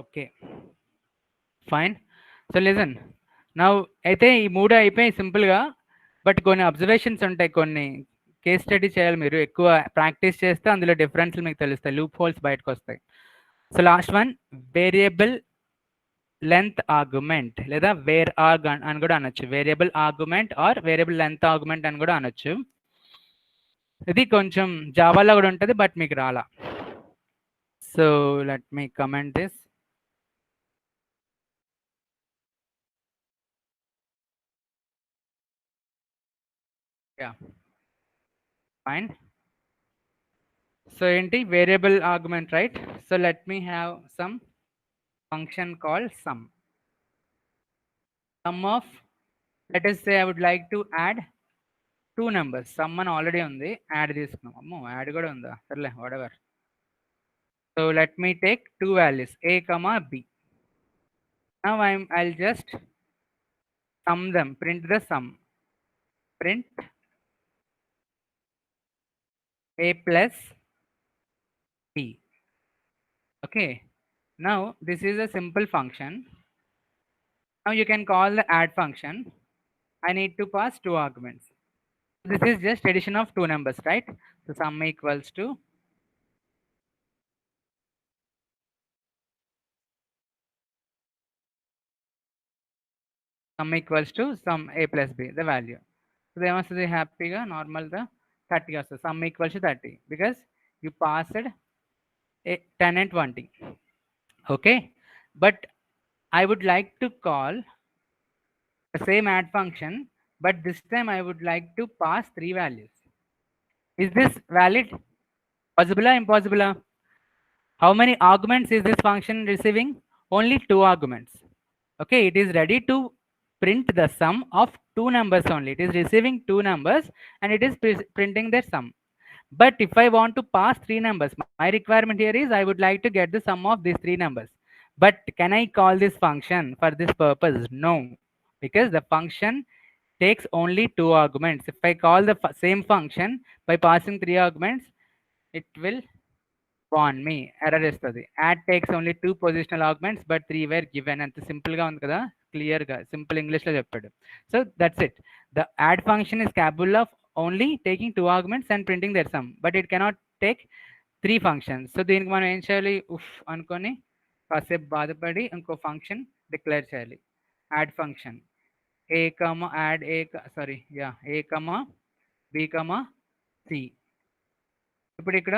Okay fine. So listen now, అయితే ఈ మూడు అయిపోయి సింపుల్గా, బట్ కొన్ని అబ్జర్వేషన్స్ ఉంటాయి, కొన్ని కేస్ స్టడీ చేయాలి మీరు, ఎక్కువ ప్రాక్టీస్ చేస్తే అందులో డిఫరెన్స్లు మీకు తెలుస్తాయి, లూప్ హోల్స్ బయటకు వస్తాయి. So last one, variable length argument లేదా వేర్ ఆర్గ్ అని కూడా అనొచ్చు, variable argument are variable length argument అని కూడా అనొచ్చు. ఇది కొంచెం జావాలో కూడా ఉంటుంది బట్ మీకు రాలా. So let me comment this. Yeah, fine. So ఏంటి variable argument, right? So let me have sum function called sum of, let us say I would like to add two numbers. sum అని already ఉంది, add తీసుకున్నాం. అమ్మో, add కూడా ఉందా, సర్లే whatever. So let me take two values a comma b. Now I'll just sum them, print the sum, print a plus b. Okay, now this is a simple function. Now you can call the add function. I need to pass two arguments. This is just addition of two numbers, right? So sum equals to sum a plus b, the value. So they must be happy, normal the 30 also. Sum equals to 30 because you passed a 10 and 20. Okay, but I would like to call the same add function, but this time I would like to pass three values. Is this valid? Possible or impossible? How many arguments is this function receiving? Only two arguments. Okay, it is ready to print the sum of two numbers only. It is receiving two numbers and it is printing their sum. But if I want to pass three numbers, my requirement here is I would like to get the sum of these three numbers. But can I call this function for this purpose? No, because the function takes only two arguments. If I call the same function by passing three arguments, it will warn me error istadi. Add takes only two positional arguments but three were given. అంత simple గా ఉంది కదా, clear గా simple English లో చెప్పాడు. So that's it. The add function is capable of only taking two arguments and printing their sum, but it cannot take three functions. So దీనికి మనం ఏం చేయాలి? ఉఫ్ అనుకొని కాసేపు బాధపడి ఇంకో ఫంక్షన్ డిక్లేర్ చేయాలి. Add function a comma add a sorry yeah a comma b comma c. ఇప్పుడు ఇక్కడ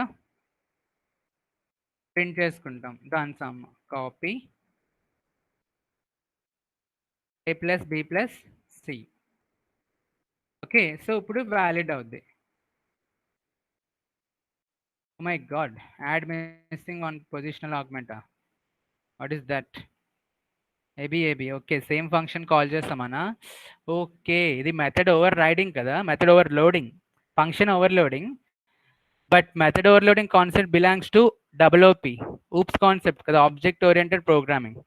ప్రింట్ చేసుకుంటాం దాని sum. Copy a plus b plus c. Okay, so ఇప్పుడు వ్యాలిడ్ అవుద్ది. Oh my god, add missing on positional ఆగ్మెంటా. What is that? AB. Okay, same function call చేస్తామనా? Okay, ఇది method overriding కదా, method overloading, function overloading. But method overloading concept belongs to OOP, OOPs concept కదా, object oriented programming.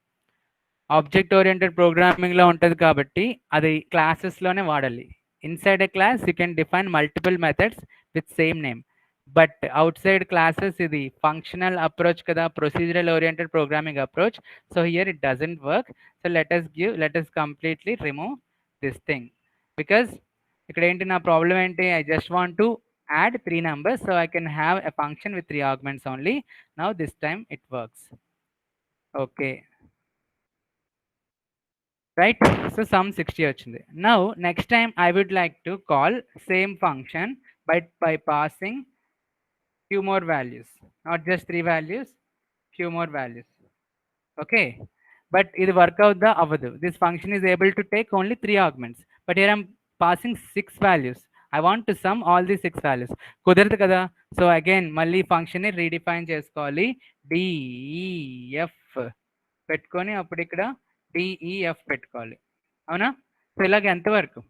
Object oriented ప్రోగ్రామింగ్లో ఉంటుంది కాబట్టి అది క్లాసెస్లోనే వాడాలి. Inside a class you can define multiple methods with same name, but out side classes ఇది functional approach కదా, procedural oriented programming approach. So here it doesn't work. So let us completely remove this thing. Because ఇక్కడ ఏంటి నా problem ఏంటి? I just want to add three numbers so I can have a function with three arguments only. Now this time it works. Okay, right? So sum 60 వచ్చింది. Now next time I would like to call same function by passing few more values, not just three values, few more values. Okay, but ఇది work అవుద్దా? అవ్వదు. This function is able to take only three arguments, but here I'm passing six values. I want to sum all these six values. కుదరదు కదా. So again మళ్ళీ ఫంక్షన్ని redefine చేసుకోవాలి. DEF పెట్టుకొని అప్పుడు ఇక్కడ డిఈఎఫ్ పెట్టుకోవాలి. అవునా? సో ఇలాగ ఎంతవరకు?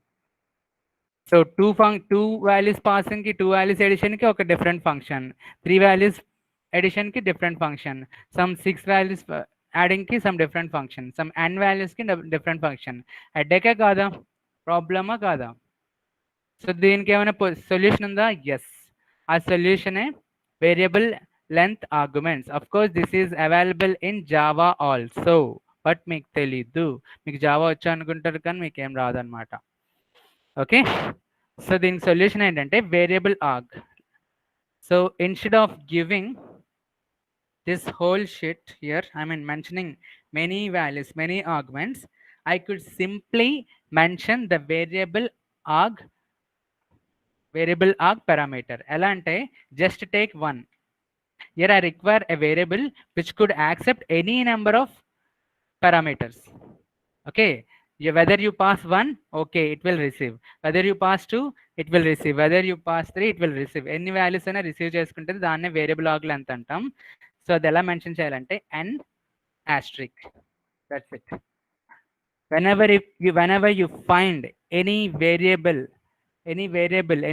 సో టూ వాల్యూస్ పాసింగ్కి, టూ వాల్యూస్ ఎడిషన్కి ఒక డిఫరెంట్ ఫంక్షన్, త్రీ వాల్యూస్ ఎడిషన్కి different function, some six values యాడింగ్కి some different function, some n వాల్యూస్కి డిఫరెంట్ ఫంక్షన్. హెడ్ఏకే కాదా? ప్రాబ్లమా కాదా? సో దీనికి ఏమైనా సొల్యూషన్ ఉందా? ఎస్, ఆ సొల్యూషనే variable length arguments. Of course this is available in Java also, but మీకు తెలీదు. మీకు జావా వచ్చా అనుకుంటారు కానీ మీకు ఏం రాదనమాట. ఓకే, సో దీనికి సొల్యూషన్ ఏంటంటే variable org. So instead of giving this whole shit here, I mean mentioning many values, many arguments, I could simply mention the variable arg parameter. ఎలా అంటే just take one. Here I require a variable which could accept any number of parameters. Okay, whether you pass 1, okay, it will receive. Whether you pass 2, it will receive. Whether you pass 3, it will receive. ఎన్ని values అయినా receive చేసుకుంటే దాన్నే variable org length అంటాం. So అది ఎలా mention చేయాలంటే n asterisk. That's it. Whenever you find any variable,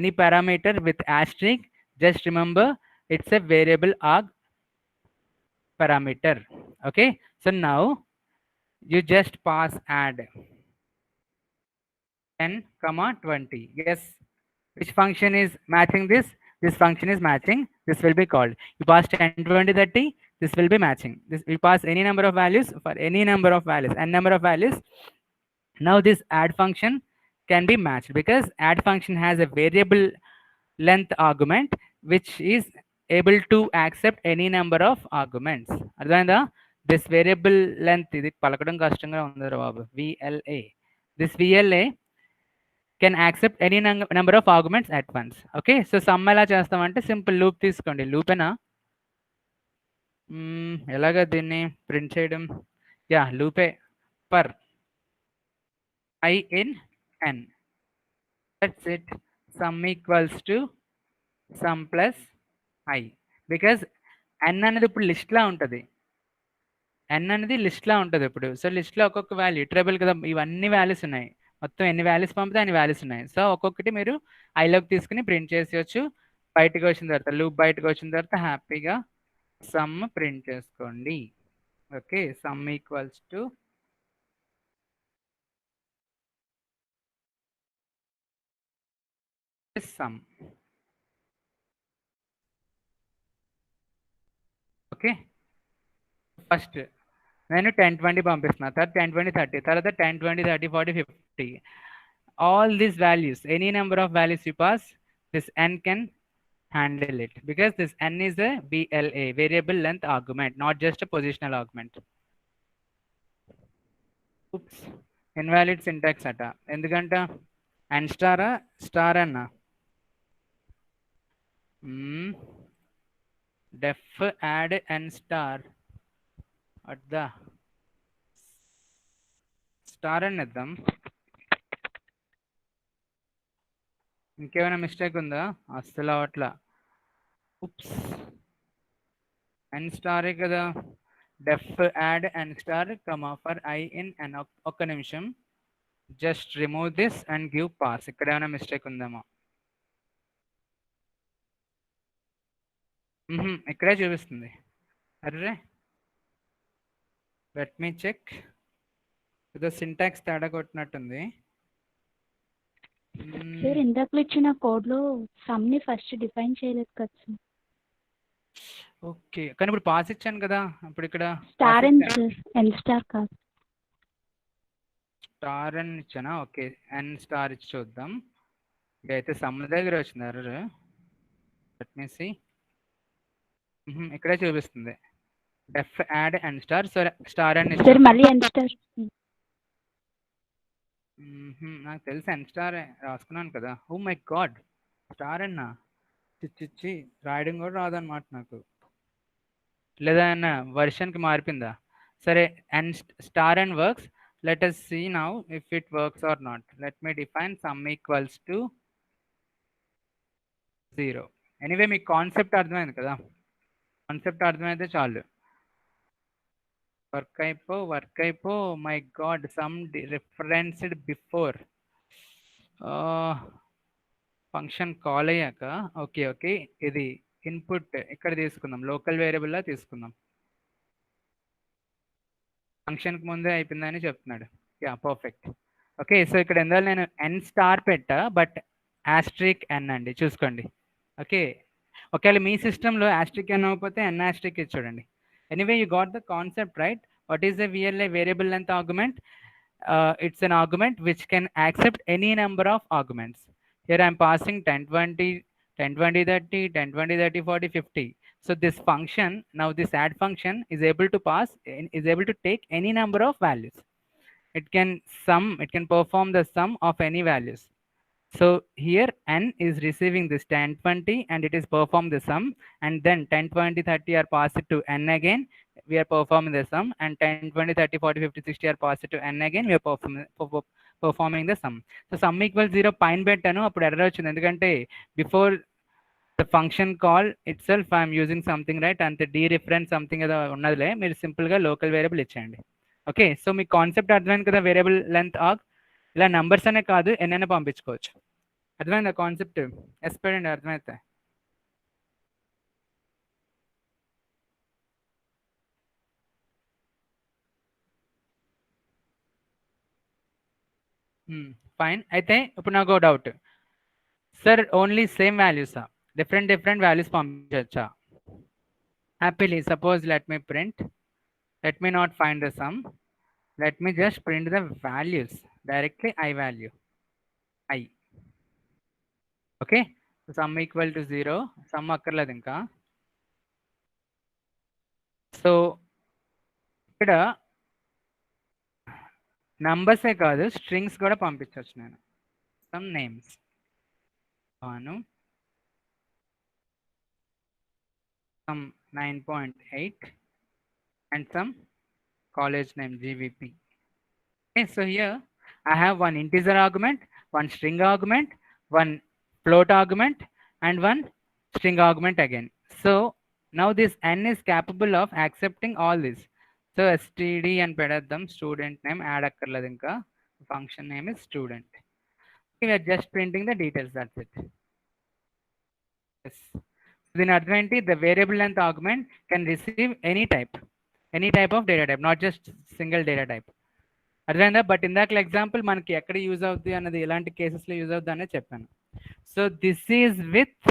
any parameter with asterisk, just remember it's a variable arg parameter. Okay, so now you just pass add 10, 20. Yes, which function is matching this? This function is matching. This will be called. You pass 10, 20, 30. This will be matching. This you pass any number of values for any number of values, n number of values. Now this add function can be matched because add function has a variable length argument which is able to accept any number of arguments. అర్థమైందా? This variable length, ఇది పలకడం కష్టంగా ఉంది రా బాబు, VLA. This VLA can accept any number of arguments at once. Okay, so sum ఎలా చేస్తామంటే simple loop తీసుకోండి. లూపేనా? ఎలాగ దీన్ని ప్రింట్ చేయడం? Yeah, లూపే. per I in n. That's it. Sum equals to sum plus I. Because n అనేది ఇప్పుడు లిస్ట్లా ఉంటుంది. n అనేది లిస్ట్లా ఉంటుంది ఇప్పుడు. సో లిస్ట్లో ఒక్కొక్క వాల్యూ ఇటరబుల్ కదా, ఇవన్నీ వాల్యూస్ ఉన్నాయి. మొత్తం ఎన్ని వాల్యూస్ పంపితే అన్ని వాల్యూస్ ఉన్నాయి. సో ఒక్కొక్కటి మీరు ఐలోకి తీసుకుని ప్రింట్ చేసేయచ్చు. బయటకు వచ్చిన తర్వాత, లూప్ బయటకు వచ్చిన తర్వాత హ్యాపీగా సమ్ ప్రింట్ చేసుకోండి. Okay, some equals to some. Okay, first నేను 10 20 పంపిస్తున్నా, తర్వాత 10 20 30, తర్వాత 10 20 30 40 50. All these values, any number of values you pass, this n can handle it because this n is a VLA, variable length argument, not just a positional argument. Oops, invalid syntax అట. ఎందుకంట? n స్టారా star అన్న? def add n star at the star అని ఇద్దాం. ఇంకేమైనా mistake ఉందా? అస్సలు అవట్లా. Oops, n స్టారే కదా. def add n star comma for I in n. ఒక్క నిమిషం, just remove this and give pass. ఇక్కడ ఏమైనా మిస్టేక్ ఉందేమో. ఇక్కడే చూపిస్తుంది. అర్రే, లెట్ మీ చెక్. ఏదో సింటాక్స్ తేడా కొట్టినట్టుంది. సార్ ఇందాక ఇచ్చిన కోడ్ లో సమ్ ని ఫస్ట్ డిఫైన్ చేయలేదు కదా సార్. ఓకే, కానీ ఇప్పుడు పాస్ ఇచ్చాను కదా. ఇప్పుడు ఇక్కడ స్టార్ ఎన్ సార్, ఎన్ స్టార్ కాదు. స్టార్ అని ఇచ్చానా? ఓకే, ఎన్ స్టార్ ఇచ్చి చూద్దాం. ఇదైతే సమ్ దగ్గర వచ్చింది ఎర్రర్. Let me see. ఇక్కడే చూపిస్తుంది def add n star. So star అని సార్ మళ్ళీ ఎన్ స్టార్. నాకు తెలుసు n స్టార్ రాసుకున్నాను కదా. ఓ మై గాడ్, స్టార్ అన్నా? చిచ్చి, రాయడం కూడా రాదన్నమాట నాకు. లేదా అన్న వర్షన్కి మారిపోయిందా? సరే, n star n works. Let us see now if it works or not. Let me define sum equals to 0. Anyway మీకు కాన్సెప్ట్ అర్థమైంది కదా. కాన్సెప్ట్ అర్థమైతే చాలు. వర్క్ అయిపో. My God, some referenced before function call అయ్యాక. ఓకే, ఇది input ఇక్కడ తీసుకుందాం, లోకల్ వేరియబుల్లా తీసుకుందాం. ఫంక్షన్కి ముందే అయిపోయిందని చెప్తున్నాడు. Yeah, perfect. ఓకే, సో ఇక్కడ ఎందువల్ల నేను n స్టార్ పెట్టా, బట్ ఆస్ట్రిక్ n అండి, చూసుకోండి. ఓకే, ఒకవేళ మీ సిస్టంలో ఆస్ట్రిక్ n అవ్వకపోతే n ఆస్ట్రిక్ ఇచ్చి చూడండి. Anyway, you got the concept right. What is the VLA, variable length argument? It's an argument which can accept any number of arguments. Here I'm passing 10 20 10 20 30 10 20 30 40 50. So this function, now this add function is able to take any number of values. It can perform the sum of any values. So here n is receiving this 10 20 and it is perform the sum, and then 10 20 30 are passed to n again, we are performing the sum, and 10 20 30 40 50 60 are passed to n again, we are performing the sum. So sum equals 0 పైన పెట్టాను, అప్పుడు error వచ్చింది. ఎందుకంటే before the function call it self I'm using something right, అంతే డీరిఫరెన్స్ something ఏదో ఉన్నదిలే, మీరు సింపుల్గా local variable ఇచ్చేయండి. ఓకే, సో మీ కాన్సెప్ట్ అర్థమైంది కదా. వేరియబుల్ లెంత్ ఆర్గ్ ఇలా నంబర్స్ అనే కాదు, ఎన్నైనా పంపించుకోవచ్చు. అర్థమైందా కాన్సెప్ట్? ఎస్పడండి, అర్థమైతే. ఫైన్. అయితే ఇప్పుడు నాకు డౌట్, సార్ ఓన్లీ సేమ్ వాల్యూసా, డిఫరెంట్ వాల్యూస్ పంపించవచ్చా? Happily. Suppose let me print, let me not find the sum, let me just print the values directly, I value. I. Okay, sum equal to 0, some అక్కర్లేదు ఇంకా. So ఇక్కడ నంబర్సే కాదు strings కూడా పంపించవచ్చు నేను. Some names Bhanu, some 9.8 and some college name GVP. Okay, so here I have one integer argument, one string argument, one float argument, and one string argument again. So now this n is capable of accepting all this. So std and pedadam student name add akkarladu inka, function name is student. We are just printing the details, that's it. Yes. దీని అర్థం ఏంటి? The variable length argument can receive any type of data type, not just single data type. అర్థమైందా? But ఇందాక example మనకి ఎక్కడ use అవుతుంది అన్నది, ఎలాంటి కేసెస్లో యూజ్ అవుతుంది అనేది చెప్పాను. So this is with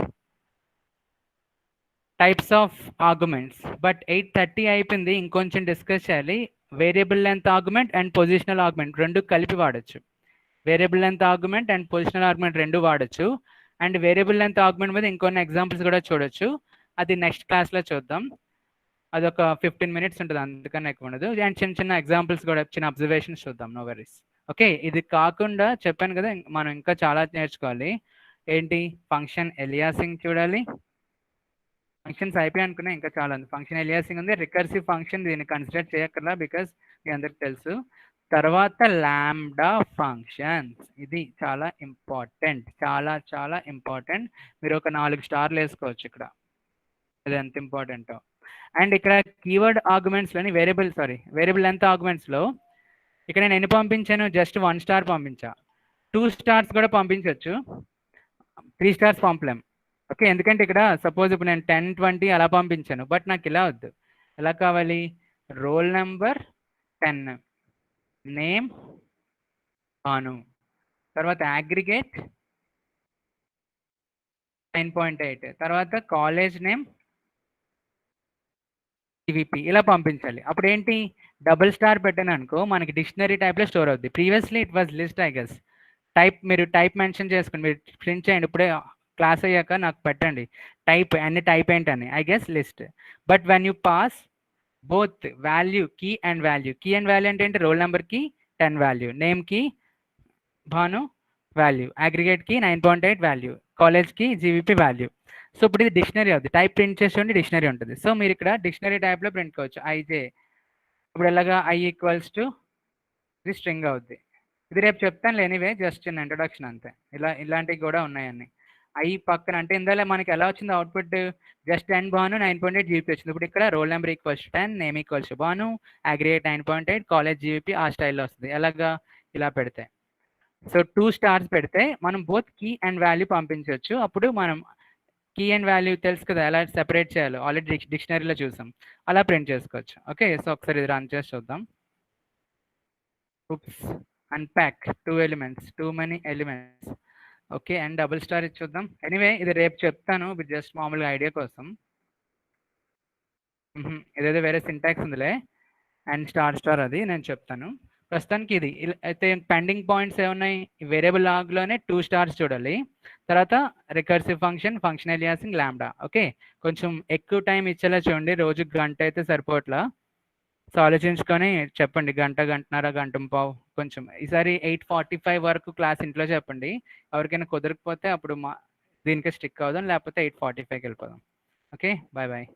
types of arguments. But 8:30 అయిపోయింది, ఇంకొంచెం డిస్కస్ చేయాలి. Variable length argument and positional argument రెండు కలిపి వాడచ్చు. Variable length argument and positional argument రెండు వాడచ్చు. అండ్ వేరియబుల్ లెంత్ ఆర్గ్యుమెంట్ మీద ఇంకొన్ని ఎగ్జాంపుల్స్ కూడా చూడొచ్చు. అది నెక్స్ట్ క్లాస్లో చూద్దాం. అదొక 15 minutes ఉంటుంది, అందుకని ఎక్కువ ఉండదు. అండ్ చిన్న చిన్న ఎగ్జాంపుల్స్ కూడా, చిన్న అబ్జర్వేషన్స్ చూద్దాం, నో వరీస్. ఓకే, ఇది కాకుండా చెప్పాను కదా మనం ఇంకా చాలా నేర్చుకోవాలి. ఏంటి? ఫంక్షన్ ఎలియాసింగ్ చూడాలి. ఫంక్షన్స్ అయిపోయి అనుకున్నా, ఇంకా చాలా ఉంది. ఫంక్షన్ ఎలియాసింగ్ ఉంది, రికర్సివ్ ఫంక్షన్ దీన్ని కన్సిడర్ చేయక్కర్లా బికాస్ మీ అందరికి తెలుసు. తర్వాత లాంబ్డా ఫంక్షన్స్, ఇది చాలా ఇంపార్టెంట్, చాలా చాలా ఇంపార్టెంట్. మీరు ఒక 4 స్టార్లు వేసుకోవచ్చు ఇక్కడ, అది ఎంత ఇంపార్టెంటో. అండ్ ఇక్కడ కీవర్డ్ ఆర్గ్యుమెంట్స్లోని వేరియబుల్ లెంత్ ఆర్గ్యుమెంట్స్లో ఇక్కడ నేను ఎన్ని పంపించాను? జస్ట్ 1 స్టార్ పంపించా. 2 స్టార్స్ కూడా పంపించవచ్చు, 3 స్టార్స్ పంపలేం. ఓకే, ఎందుకంటే ఇక్కడ సపోజ్ ఇప్పుడు నేను 10, 20 అలా పంపించాను. బట్ నాకు ఇలా వద్దు. ఎలా కావాలి? రోల్ నెంబర్ 10, నేమ్ భాను, తర్వాత అగ్రిగేట్ 9.8, తర్వాత కాలేజ్ నేమ్ GVP, ఇలా పంపించాలి. అప్పుడు ఏంటి? డబుల్ స్టార్ పెట్టాను అనుకో, మనకి డిక్షనరీ టైప్లో స్టోర్ అవుద్ది. Previously it was list, I guess. మీరు టైప్ మెన్షన్ చేసుకుని మీరు ప్రింట్ చేయండి. ఇప్పుడే క్లాస్ అయ్యాక నాకు పెట్టండి టైప్, అన్ని టైప్ ఏంటని. I guess list. But when you pass both value key and value, key and value అంటే ఏంటి? రోల్ నెంబర్కి 10 వాల్యూ, నేమ్కి భాను వాల్యూ, అగ్రిగేట్కి 9.8 వాల్యూ, కాలేజ్కి GVP వాల్యూ. సో ఇప్పుడు ఇది డిక్షనరీ అవుతుంది. టైప్ ప్రింట్ చేసి డిక్షనరీ ఉంటుంది. సో మీరు ఇక్కడ డిక్షనరీ టైప్లో ప్రింట్ కావచ్చు. ఐజే ఇప్పుడు ఎలాగా? I ఈక్వల్స్ టు ఇది స్ట్రింగ్ అవుద్ది. ఇది రేపు చెప్తాను ఎనీవే, జస్ట్ చిన్న ఇంట్రొడక్షన్ అంతే. ఇలాంటివి కూడా ఉన్నాయన్ని. ఐ పక్కన అంటే ఇందులో మనకి ఎలా వచ్చింది అవుట్పుట్? జస్ట్ 10 భాను 9.8 GVP వచ్చింది. ఇప్పుడు ఇక్కడ roll number equals 10, name equals Bhanu, aggregate 9.8, college GVP ఆ స్టైల్లో వస్తుంది. ఎలాగా? ఇలా పెడితే. సో 2 స్టార్స్ పెడితే మనం బోత్ కీ అండ్ వాల్యూ పంపించవచ్చు. అప్పుడు మనం కీ అండ్ వాల్యూ తెలుసు కదా, ఎలా సెపరేట్ చేయాలో ఆల్రెడీ డిక్షనరీలో చూసాం, అలా ప్రింట్ చేసుకోవచ్చు. ఓకే, సో ఒకసారి ఇది రన్ చేసి చూద్దాం. Oops, unpack 2 elements, too many elements. Okay, and double star ఇచ్చి చూద్దాం. ఎనీవే ఇది రేపు చెప్తాను, జస్ట్ మామూలుగా ఐడియా కోసం. ఇదేదో వేరే సింటాక్స్ ఉందిలే, అండ్ స్టార్ అది నేను చెప్తాను. ప్రస్తుతానికి ఇది అయితే పెండింగ్ పాయింట్స్ ఏమున్నాయి? వేరియబుల్ లాగ్లోనే 2 స్టార్స్ చూడాలి. తర్వాత రికర్సివ్ ఫంక్షన్ ఎలియాసింగ్, లాంబ్డా. ఓకే, కొంచెం ఎక్కువ టైం ఇచ్చేలా చూడండి. రోజుకి గంట అయితే సరిపోవట్లా. సో ఆలోచించుకొని చెప్పండి, గంటన్నర, గంట పావు. కొంచెం ఈసారి 8:45 వరకు క్లాస్ ఇంట్లో చెప్పండి. ఎవరికైనా కుదరకపోతే అప్పుడు దీనికి స్టిక్ అవుదాం, లేకపోతే 8:45కి వెళ్ళిపోదాం. Okay, bye bye.